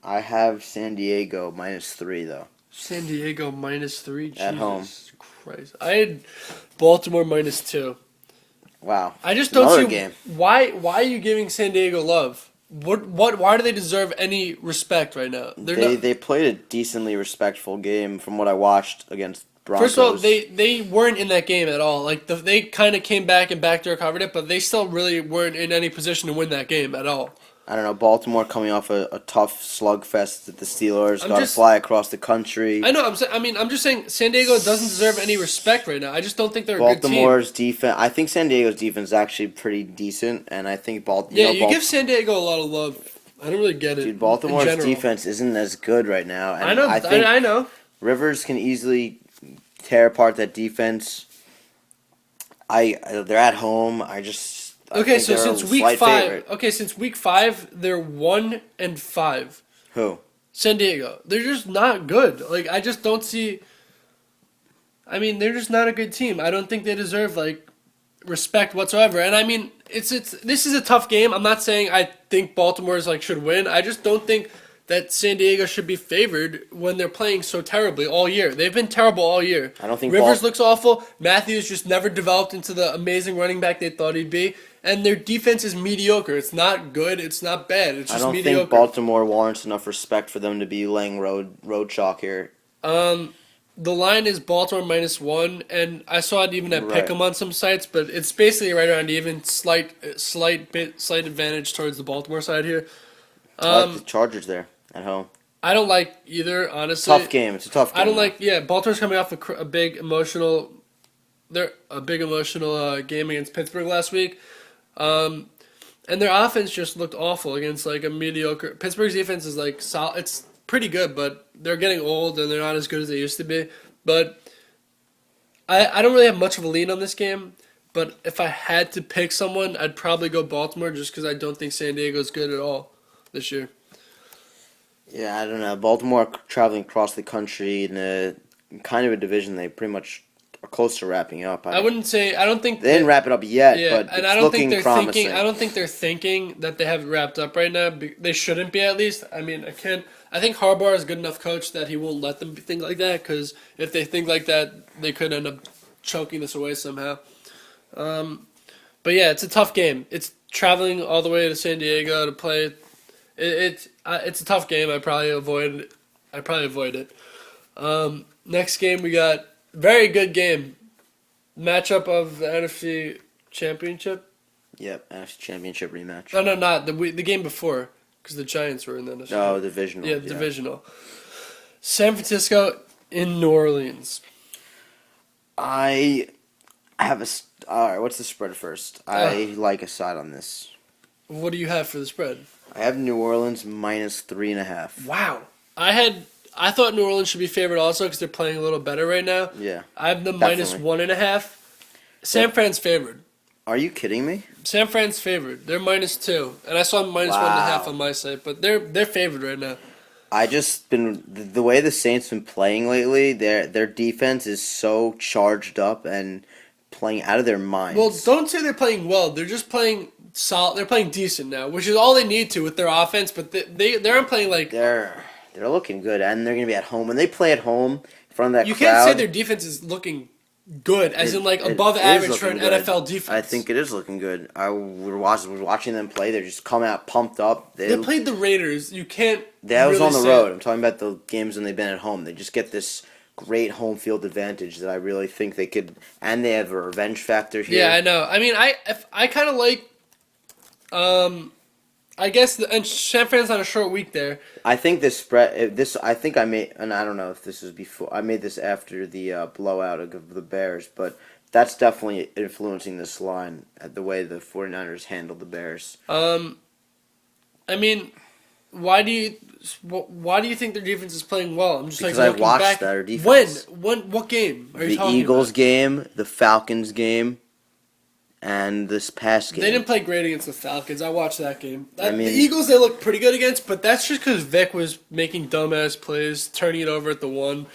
I have San Diego -3, though. San Diego -3. At home. Jesus Christ. I had Baltimore -2. Wow. I just don't Another see game. why are you giving San Diego love? Why do they deserve any respect right now? They played a decently respectful game from what I watched against Broncos. First of all, they weren't in that game at all. Like they kind of came back and backdoor covered it, but they still really weren't in any position to win that game at all. I don't know, Baltimore coming off a tough slugfest that the Steelers I'm got to just- fly across the country. I know. I'm just saying San Diego doesn't deserve any respect right now. I just don't think they're a good team. Baltimore's defense, I think San Diego's defense is actually pretty decent, and I think Yeah, you give San Diego a lot of love. I don't really get it. Dude, Baltimore's in general. defense isn't as good right now. And I know. I think I know. Rivers can easily tear apart that defense. They're at home. I Okay, think so they're since a week slight 5, favorite. since week 5, they're 1-5. Who? San Diego. They're just not good. Like I just don't see. I mean, they're just not a good team. I don't think they deserve like respect whatsoever. And I mean, it's this is a tough game. I'm not saying I think Baltimore's like should win. I just don't think that San Diego should be favored when they're playing so terribly all year. They've been terrible all year. I don't think Rivers looks awful. Matthews just never developed into the amazing running back they thought he'd be. And their defense is mediocre. It's not good. It's not bad. It's I just don't mediocre. think Baltimore warrants enough respect for them to be laying road chalk here. The line is Baltimore -1, and I saw it even at Right. Pick'em on some sites, but it's basically right around even. Slight advantage towards the Baltimore side here. I like the Chargers there at home. I don't like either, honestly. Tough game. It's a tough game. I don't like. Yeah, Baltimore's coming off a big emotional. Game against Pittsburgh last week, and their offense just looked awful against like a mediocre. Pittsburgh's defense is like solid. It's pretty good, but they're getting old and they're not as good as they used to be. But I don't really have much of a lean on this game. But if I had to pick someone, I'd probably go Baltimore just because I don't think San Diego's good at all this year. Yeah, I don't know. Baltimore traveling across the country in a kind of a division they pretty much are close to wrapping up. I wouldn't say. I don't think they didn't wrap it up yet, Yeah, but and it's I don't think looking they're promising. thinking. I don't think they're thinking that they have it wrapped up right now. They shouldn't be, at least. I mean, I think Harbaugh is a good enough coach that he won't let them think like that. Because if they think like that, they could end up choking this away somehow. But yeah, it's a tough game. It's traveling all the way to San Diego to play. It's a tough game. I probably avoid it. Next game we got very good game. Matchup of the NFC Championship. Yep, NFC Championship rematch. No, not the game before, because the Giants were in the NFC. No, divisional. Yeah, divisional. San Francisco in New Orleans. I have all right, what's the spread first? I like a side on this. What do you have for the spread? I have New Orleans -3.5. Wow. I thought New Orleans should be favored also because they're playing a little better right now. Yeah. I have them Definitely. -1.5. San Fran's favored. Are you kidding me? San Fran's favored. They're -2, and I saw them -1.5 on my site, but they're favored right now. I just been the way the Saints been playing lately. Their defense is so charged up and playing out of their minds. Well, don't say they're playing well. They're just playing solid. They're playing decent now, which is all they need to with their offense. But they aren't playing like they're looking good, and they're gonna be at home. When they play at home in front of that you crowd, can't say their defense is looking good, as in like It above is average for looking an good. NFL defense. I think it is looking good. We're watching them play. They're just coming out pumped up. They played the Raiders. You can't. That was really on the say- road. I'm talking about the games when they've been at home. They just get this great home field advantage that I really think they could, and they have a revenge factor here. Yeah, I know. I mean, I kind of like. I guess and San Fran's on a short week there. I think this spread. I think I made, and I don't know if this is before. I made this after the blowout of the Bears, but that's definitely influencing this line at the way the 49ers handled the Bears. I mean, why do you think their defense is playing well? I'm just Because like I looking watched back. their defense. What game are you The talking Eagles about? game, the Falcons game, and this past game. They didn't play great against the Falcons. I watched that game. I mean- the Eagles they looked pretty good against, but that's just because Vic was making dumbass plays, turning it over at the one.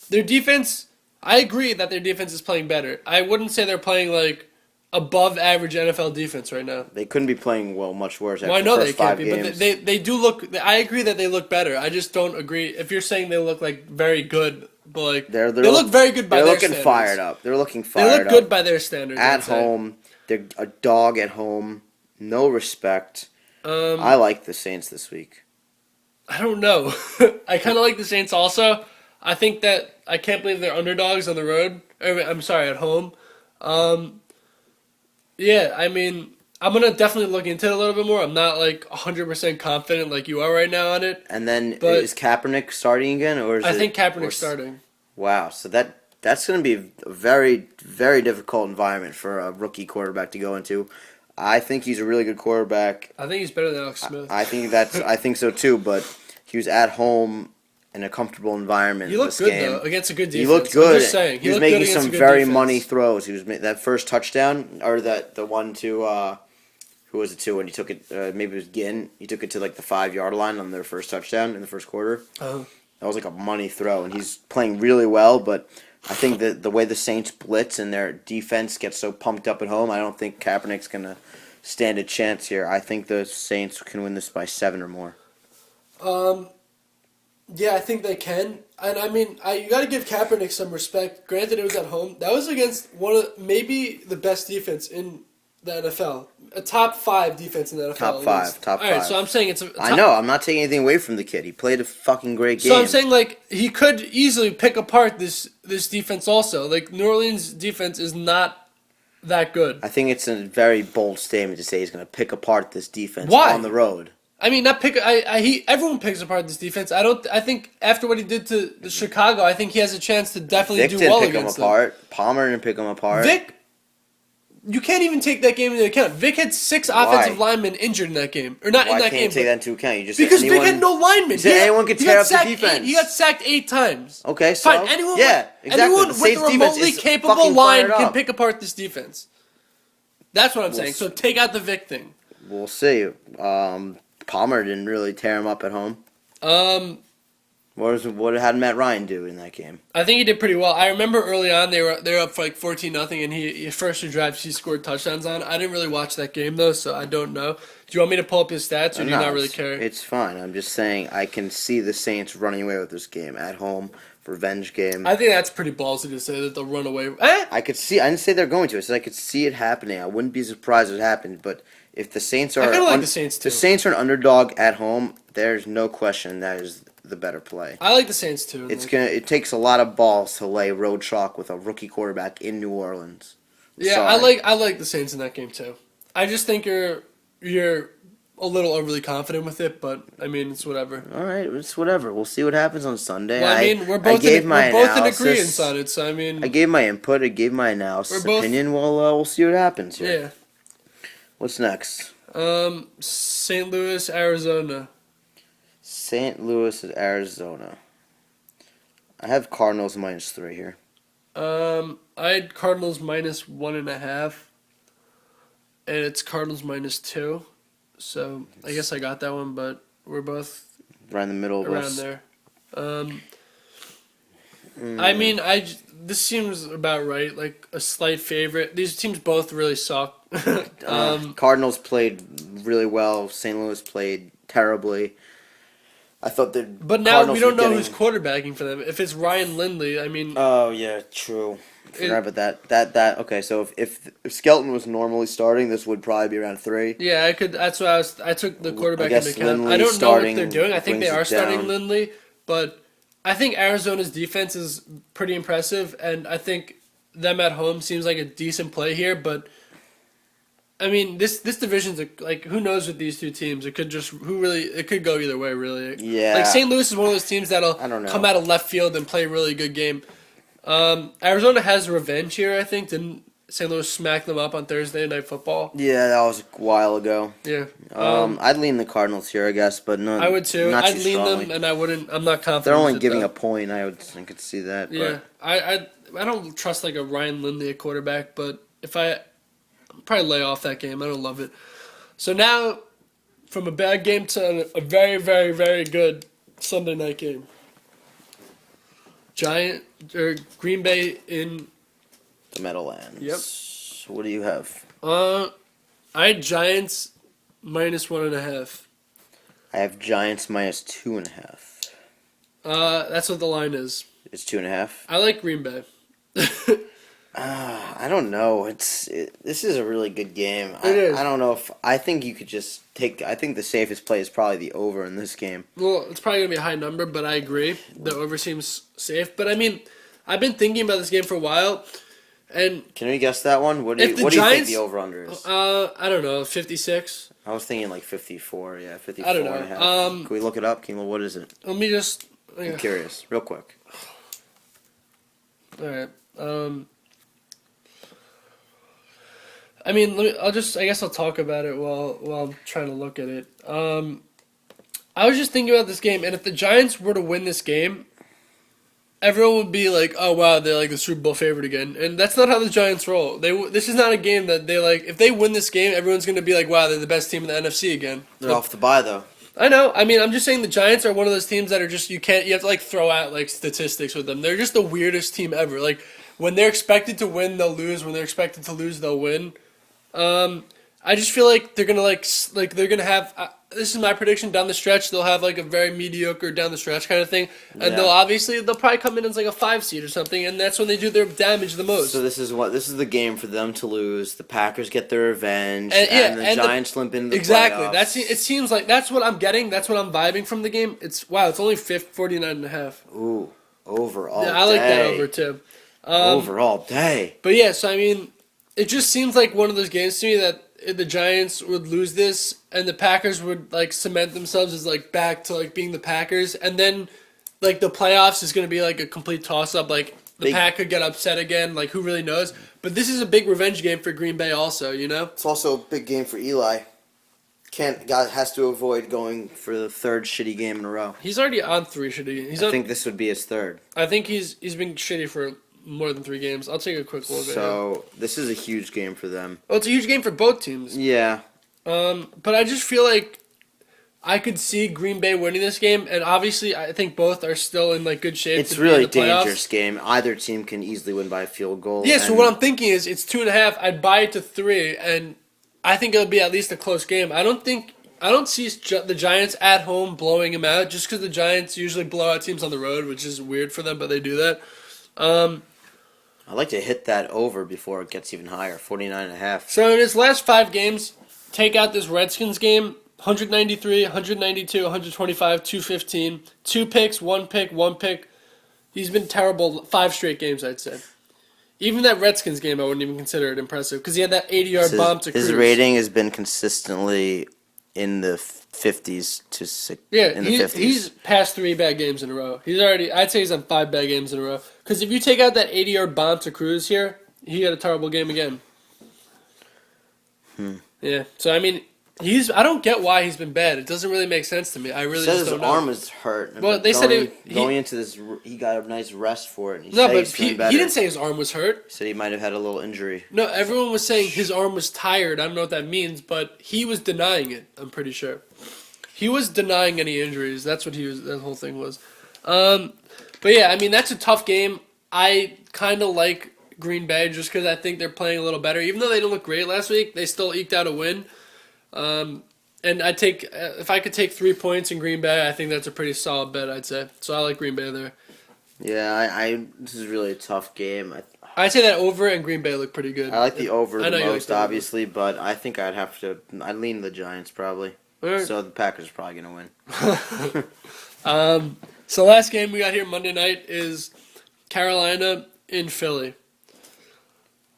Their defense, I agree that their defense is playing better. I wouldn't say they're playing like above average NFL defense right now. They couldn't be playing well much worse. Well, I after know the they first can't five be, games. but they do look. I agree that they look better. I just don't agree if you're saying they look like very good, but like they look very good by they're their looking standards. fired up. They're looking They fired look up. good by their standards. At I'd say. home, they're a dog at home. No respect. I like the Saints this week. I don't know. I kind of like the Saints also. I think that I can't believe they're underdogs on the road. I'm sorry, at home. Yeah, I mean, I'm going to definitely look into it a little bit more. I'm not like 100% confident like you are right now on it. And then But- is Kaepernick starting again, or is I it, think or Kaepernick's starting. Wow, so that's going to be a very, very difficult environment for a rookie quarterback to go into. I think he's a really good quarterback. I think he's better than Alex Smith. I think so too, but he was at home in a comfortable environment. He looked this good game. though against a good defense. He looked I'm good. just saying, He was looked good making against some a good very defense. money throws. He was that first touchdown, or the one to who was it to when he took it? Maybe it was Ginn. He took it to like the 5-yard line on their first touchdown in the first quarter. Oh. That was like a money throw, and he's playing really well. But I think that the way the Saints blitz and their defense gets so pumped up at home, I don't think Kaepernick's gonna stand a chance here. I think the Saints can win this by 7 or more. Yeah, I think they can. And I mean, you got to give Kaepernick some respect. Granted, it was at home. That was against one of maybe the best defense in the NFL. A top 5 defense in the NFL. Top 5. All right, so I'm saying it's a top, I know. I'm not taking anything away from the kid. He played a fucking great game. So I'm saying like he could easily pick apart this defense also. Like New Orleans defense is not that good. I think it's a very bold statement to say he's going to pick apart this defense Why? on the road. I mean, not pick. Everyone picks apart this defense. I think after what he did to the Chicago, I think he has a chance to definitely Vic do didn't well pick him against them. apart. Palmer didn't pick him apart. Vic, you can't even take that game into account. Vic had 6 offensive linemen injured in that game, or not Why in that can't you game. take that into account? You just Because said Vic had no linemen. You said anyone could he tear got up the sacked defense. He got sacked 8 times. Okay, so Fine. Anyone exactly. anyone The with Saints a defense remotely is capable fucking line fired can up. pick apart this defense. That's what I'm saying. So take out the Vic thing. We'll see. Palmer didn't really tear him up at home. What had Matt Ryan do in that game? I think he did pretty well. I remember early on they were up for like 14-0, and his first 2 drives he scored touchdowns on. I didn't really watch that game though, so I don't know. Do you want me to pull up his stats, or do you not really care? It's fine. I'm just saying I can see the Saints running away with this game at home. Revenge game. I think that's pretty ballsy to say that they'll run away. I could see. I didn't say they're going to. I said I could see it happening. I wouldn't be surprised if it happened. But if the Saints are, I kinda like the Saints, too. The Saints are an underdog at home. There's no question that is the better play. I like the Saints too. It takes a lot of balls to lay road chalk with a rookie quarterback in New Orleans. Yeah, Sorry. I like the Saints in that game too. I just think you're a little overly confident with it, but I mean it's whatever. All right, it's whatever. We'll see what happens on Sunday. Well, I mean we're both in agreement on it, so I mean I gave my input. I gave my analysis, opinion. We'll see what happens here. yeah. What's next? St. Louis, Arizona. St. Louis at Arizona. I have Cardinals -3 here. I had Cardinals -1.5, and it's Cardinals -2. So I guess I got that one, but we're both Right in the middle of around us. there. I mean, this seems about right. Like a slight favorite. These teams both really suck. Cardinals played really well. St. Louis played terribly. I thought the But now Cardinals we don't were know getting... who's quarterbacking for them. If it's Ryan Lindley, I mean, Oh yeah, true. Forgot about that. Okay, so if Skelton was normally starting, this would probably be around 3. yeah, I could. That's what I took the quarterback guess into account. Lindley I don't know what starting they're doing. I think they brings are it starting down. Lindley, but I think Arizona's defense is pretty impressive, and I think them at home seems like a decent play here. But I mean, this division's like who knows with these two teams? It could it could go either way, really. Yeah. Like St. Louis is one of those teams that'll I don't know. come out of left field and play a really good game. Arizona has revenge here, I think. Didn't St. Louis smack them up on Thursday Night Football? Yeah, that was a while ago. Yeah. I'd lean the Cardinals here, I guess, but no. I would too. Not I'd too lean strongly. them, and I wouldn't. I'm not confident. They're only with it, giving though. a point. I could see that. Yeah, I don't trust like a Ryan Lindley at quarterback, but if I'll probably lay off that game. I don't love it. So now, from a bad game to a very, very, very good Sunday night game. Green Bay in. The Meadowlands. Yep. What do you have? I had Giants -1.5. I have Giants -2.5. That's what the line is. It's 2.5. I like Green Bay. I don't know. This is a really good game. It is. I don't know if I think you could just take. I think the safest play is probably the over in this game. Well, it's probably gonna be a high number, but I agree. The over seems safe. But I mean, I've been thinking about this game for a while, and Can we guess that one? What do If you the What do you think Giants- the over under is? I don't know, 56. I was thinking like 54. Yeah, 54 I don't know. and a half. Can we look it up? What is it? Let me just. I'm curious, real quick. All right. I mean, I guess I'll talk about it while I'm trying to look at it. I was just thinking about this game, and if the Giants were to win this game, everyone would be like, "Oh wow, they're like the Super Bowl favorite again." And that's not how the Giants roll. This is not a game that they like. If they win this game, everyone's gonna be like, "Wow, they're the best team in the NFC again." They're off the bye though. I know. I mean, I'm just saying the Giants are one of those teams that are just you have to like throw out like statistics with them. They're just the weirdest team ever. Like when they're expected to win, they'll lose. When they're expected to lose, they'll win. I just feel like they're gonna they're gonna have. This is my prediction down the stretch. They'll have like a very mediocre down the stretch kind of thing, and Yeah. they'll probably come in as like a 5 seed or something, and that's when they do their damage the most. So this is the game for them to lose. The Packers get their revenge, And- yeah, and the and the- Giants limp into the Exactly. playoffs. It seems like that's what I'm getting. That's what I'm vibing from the game. It's only 49.5. Ooh, over all Yeah, I like that day. over too. Over all day. But yeah, so I mean, it just seems like one of those games to me that the Giants would lose this, and the Packers would like cement themselves as like back to like being the Packers, and then like the playoffs is going to be like a complete toss up. Like the Pack could get upset again. Like who really knows? But this is a big revenge game for Green Bay, also. You know, It's also a big game for Eli. Has to avoid going for the third shitty game in a row. he's already on 3 shitty. I think this would be his third. I think he's been shitty for more than 3 games. I'll take a quick look at it. So this is a huge game for them. Well, it's a huge game for both teams. Yeah. But I just feel like I could see Green Bay winning this game, and obviously I think both are still in like good shape. It's to be really in the playoffs. dangerous game. Either team can easily win by a field goal. Yeah, so and what I'm thinking is it's 2.5. I'd buy it to 3, and I think it'll be at least a close game. I don't see the Giants at home blowing them out, just because the Giants usually blow out teams on the road, which is weird for them, but they do that. I'd like to hit that over before it gets even higher, 49.5. So in his last 5 games, take out this Redskins game, 193, 192, 125, 215, 2 picks, 1 pick, 1 pick. He's been terrible 5 straight games, I'd say. Even that Redskins game, I wouldn't even consider it impressive because he had that 80-yard bomb to Cruz. His rating has been consistently in the 50s to 6. Yeah, in the 50s. he's passed 3 bad games in a row. I'd say he's on 5 bad games in a row. Because if you take out that 80-yard bomb to Cruz here, he had a terrible game again. Yeah, so I mean, I don't get why he's been bad. It doesn't really make sense to me. I really Says just his don't know. arm is hurt. Well, but they said going into this, he got a nice rest for it. And No, said but he's feeling he better. didn't say his arm was hurt. He said he might have had a little injury. No, everyone was saying his arm was tired. I don't know what that means, but he was denying it, I'm pretty sure. He was denying any injuries. That's what that whole thing was. But yeah, I mean, that's a tough game. I kind of like Green Bay just because I think they're playing a little better. Even though they didn't look great last week, they still eked out a win. And I take if I could take 3 points in Green Bay, I think that's a pretty solid bet. I'd say. So I like Green Bay there. Yeah, this is really a tough game. I'd say that over and Green Bay look pretty good. I like the over I know the you like most, the over. obviously, but I think I'd lean the Giants probably. Alright. So the Packers are probably going to win. So last game we got here Monday night is Carolina in Philly.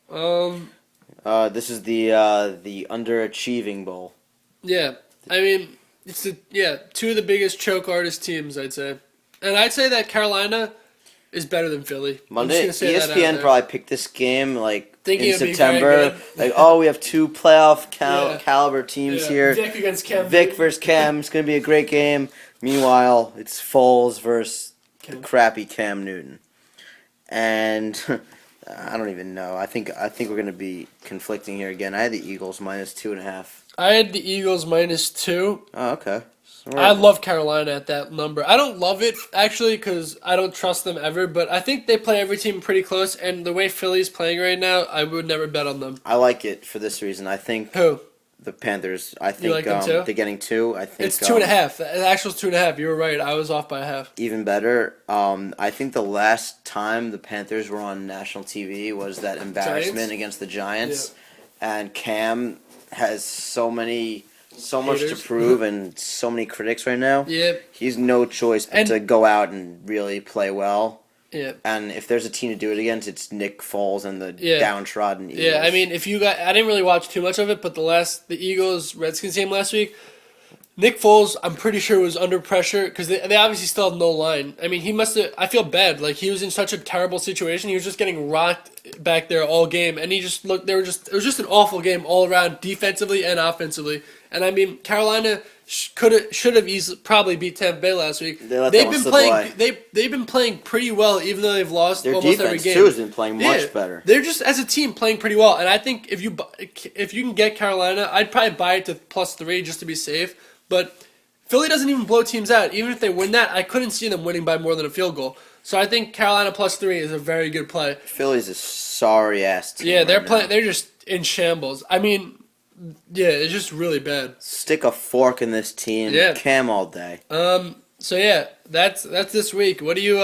This is the underachieving bowl. Yeah, I mean it's two of the biggest choke artist teams I'd say, and I'd say that Carolina is better than Philly. Monday, I'm just gonna say that out ESPN there. probably picked this game Thinking in it'd be September. very Like, oh, we have two playoff Yeah. caliber teams Yeah, here. Vic against Cam. Vic versus Cam. It's going to be a great game. Meanwhile, it's Foles versus the crappy Cam Newton. And I don't even know. I think we're going to be conflicting here again. I had the Eagles -2.5. I had the Eagles -2. Oh, okay. So I love Carolina at that number. I don't love it, actually, because I don't trust them ever, but I think they play every team pretty close, and the way Philly's playing right now, I would never bet on them. I like it for this reason. I think Who? the Panthers, I think like them too? they're getting 2. I think It's 2.5. The actual's 2.5. You were right. I was off by a half. even better. I think the last time the Panthers were on national TV was that embarrassment Giants? against the Giants, and Cam has so much to Haters. prove and so many critics right now. Yep. He's no choice but And- to go out and really play well. Yeah. And if there's a team to do it against, it's Nick Foles and the Yeah. downtrodden Eagles. Yeah, I mean, I didn't really watch too much of it, but the Eagles Redskins game last week, Nick Foles, I'm pretty sure was under pressure because they obviously still have no line. I mean, he must have. I feel bad. Like he was in such a terrible situation. He was just getting rocked back there all game, and he just looked. It was just an awful game all around, defensively and offensively. And I mean, Carolina should have easily probably beat Tampa Bay last week. They've been playing. They've been playing pretty well, even though they've lost Their almost every defense game. too has been playing much better. They're just as a team playing pretty well, and I think if you can get Carolina, I'd probably buy it to +3 just to be safe. But Philly doesn't even blow teams out. Even if they win that, I couldn't see them winning by more than a field goal. So I think Carolina +3 is a very good play. Philly's a sorry ass team. Yeah, they're right playing. now. They're just in shambles. I mean, yeah, it's just really bad. Stick a fork in this team. Yeah. Cam all day. So yeah, that's this week. What do you?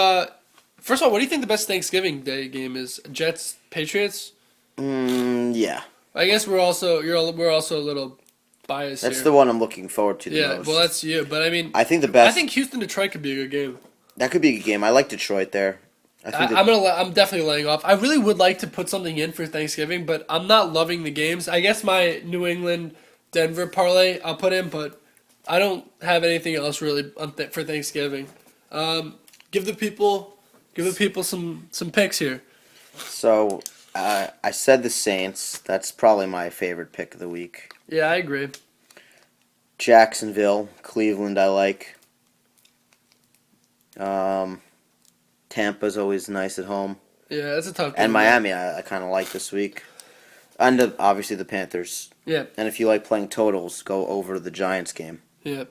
First of all, what do you think the best Thanksgiving Day game is? Jets Patriots. Yeah. I guess we're also a little biased. That's here. the one I'm looking forward to the Yeah, most. well, that's you. But I mean, I think the best. I think Houston Detroit could be a good game. that could be a good game. I like Detroit there. I'm definitely laying off. I really would like to put something in for Thanksgiving, but I'm not loving the games. I guess my New England Denver parlay I'll put in, but I don't have anything else really for Thanksgiving. Give the people some picks here. So I said the Saints. That's probably my favorite pick of the week. Yeah, I agree. Jacksonville, Cleveland. I like. Tampa's always nice at home. Yeah, that's a tough game. And Miami, I kind of like this week. And obviously the Panthers. Yeah, And if you like playing totals, go over the Giants game. yeah.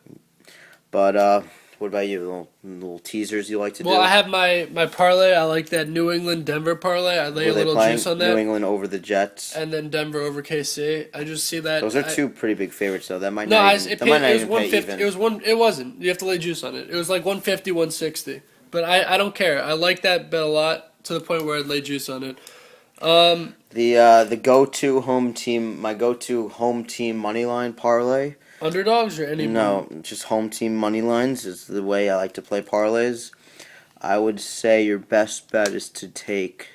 But what about you? Little teasers you like to do? Well, I have my parlay. I like that New England Denver parlay. I lay Were a they little playing juice on that. New England over the Jets. And then Denver over KC. I just see that. Those are two pretty big favorites, though. That might No, not it even, that might not was even pay 150. even. It wasn't. You have to lay juice on it. It was like 150, 160. But I don't care. I like that bet a lot to the point where I'd lay juice on it. The go-to home team, my go-to home team money line parlay. Underdogs or any? No, just home team money lines is the way I like to play parlays. I would say your best bet is to take.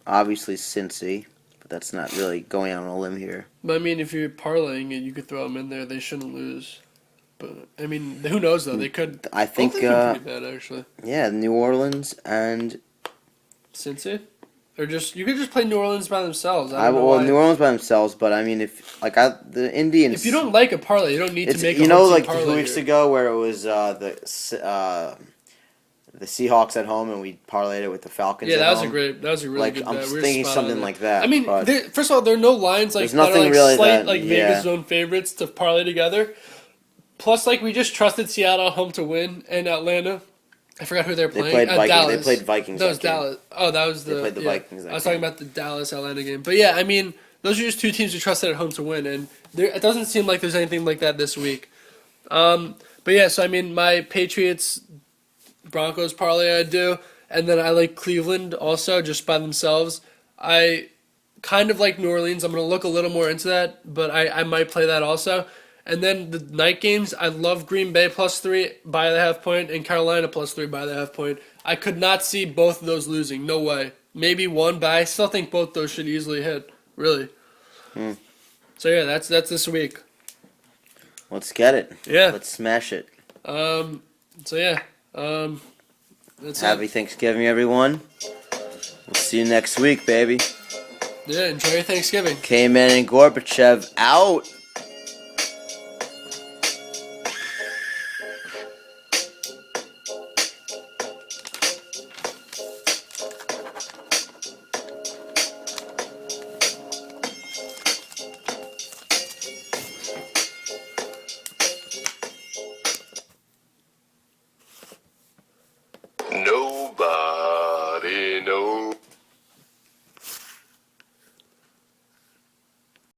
Obviously Cincy, but that's not really going out on a limb here. But I mean, if you're parlaying it, you could throw them in there. They shouldn't lose. But I mean, who knows though? They could. I think. Both of them could be bad actually. Yeah, New Orleans and Cincy, or you could just play New Orleans by themselves. I don't know well, why. New Orleans by themselves, but I mean, if the Indians. If you don't like a parlay, you don't need it's to make. you a know home team like parlay 2 weeks here. ago where it was the Seahawks at home and we parlayed it with the Falcons. Yeah, at that was home. that was a really Like good I'm bet. We were thinking spot on something there. like that. I mean, but first of all, there are no lines like There's nothing that are, like, really slight that- like yeah. Vegas zone favorites to parlay together. Plus, like we just trusted Seattle at home to win, and Atlanta. I forgot who they're they playing. played Vikings. Dallas. They played Vikings. That was that game. Dallas. Oh, that was They played the yeah. Vikings that I was game. talking about the Dallas Atlanta game, but yeah, I mean Those are just two teams you trusted at home to win, and it doesn't seem like there's anything like that this week. But yeah, so I mean, my Patriots Broncos parlay I do, and then I like Cleveland also just by themselves. I kind of like New Orleans. I'm gonna look a little more into that, but I might play that also. And then the night games, I love Green Bay +3 by the half point and Carolina +3 by the half point. I could not see both of those losing. No way. Maybe one, but I still think both those should easily hit. Really. So yeah, that's this week. Let's get it. Yeah. Let's smash it. So yeah. That's Happy Thanksgiving, everyone. We'll see you next week, baby. Yeah, enjoy your Thanksgiving. Kman and Gorbachev out.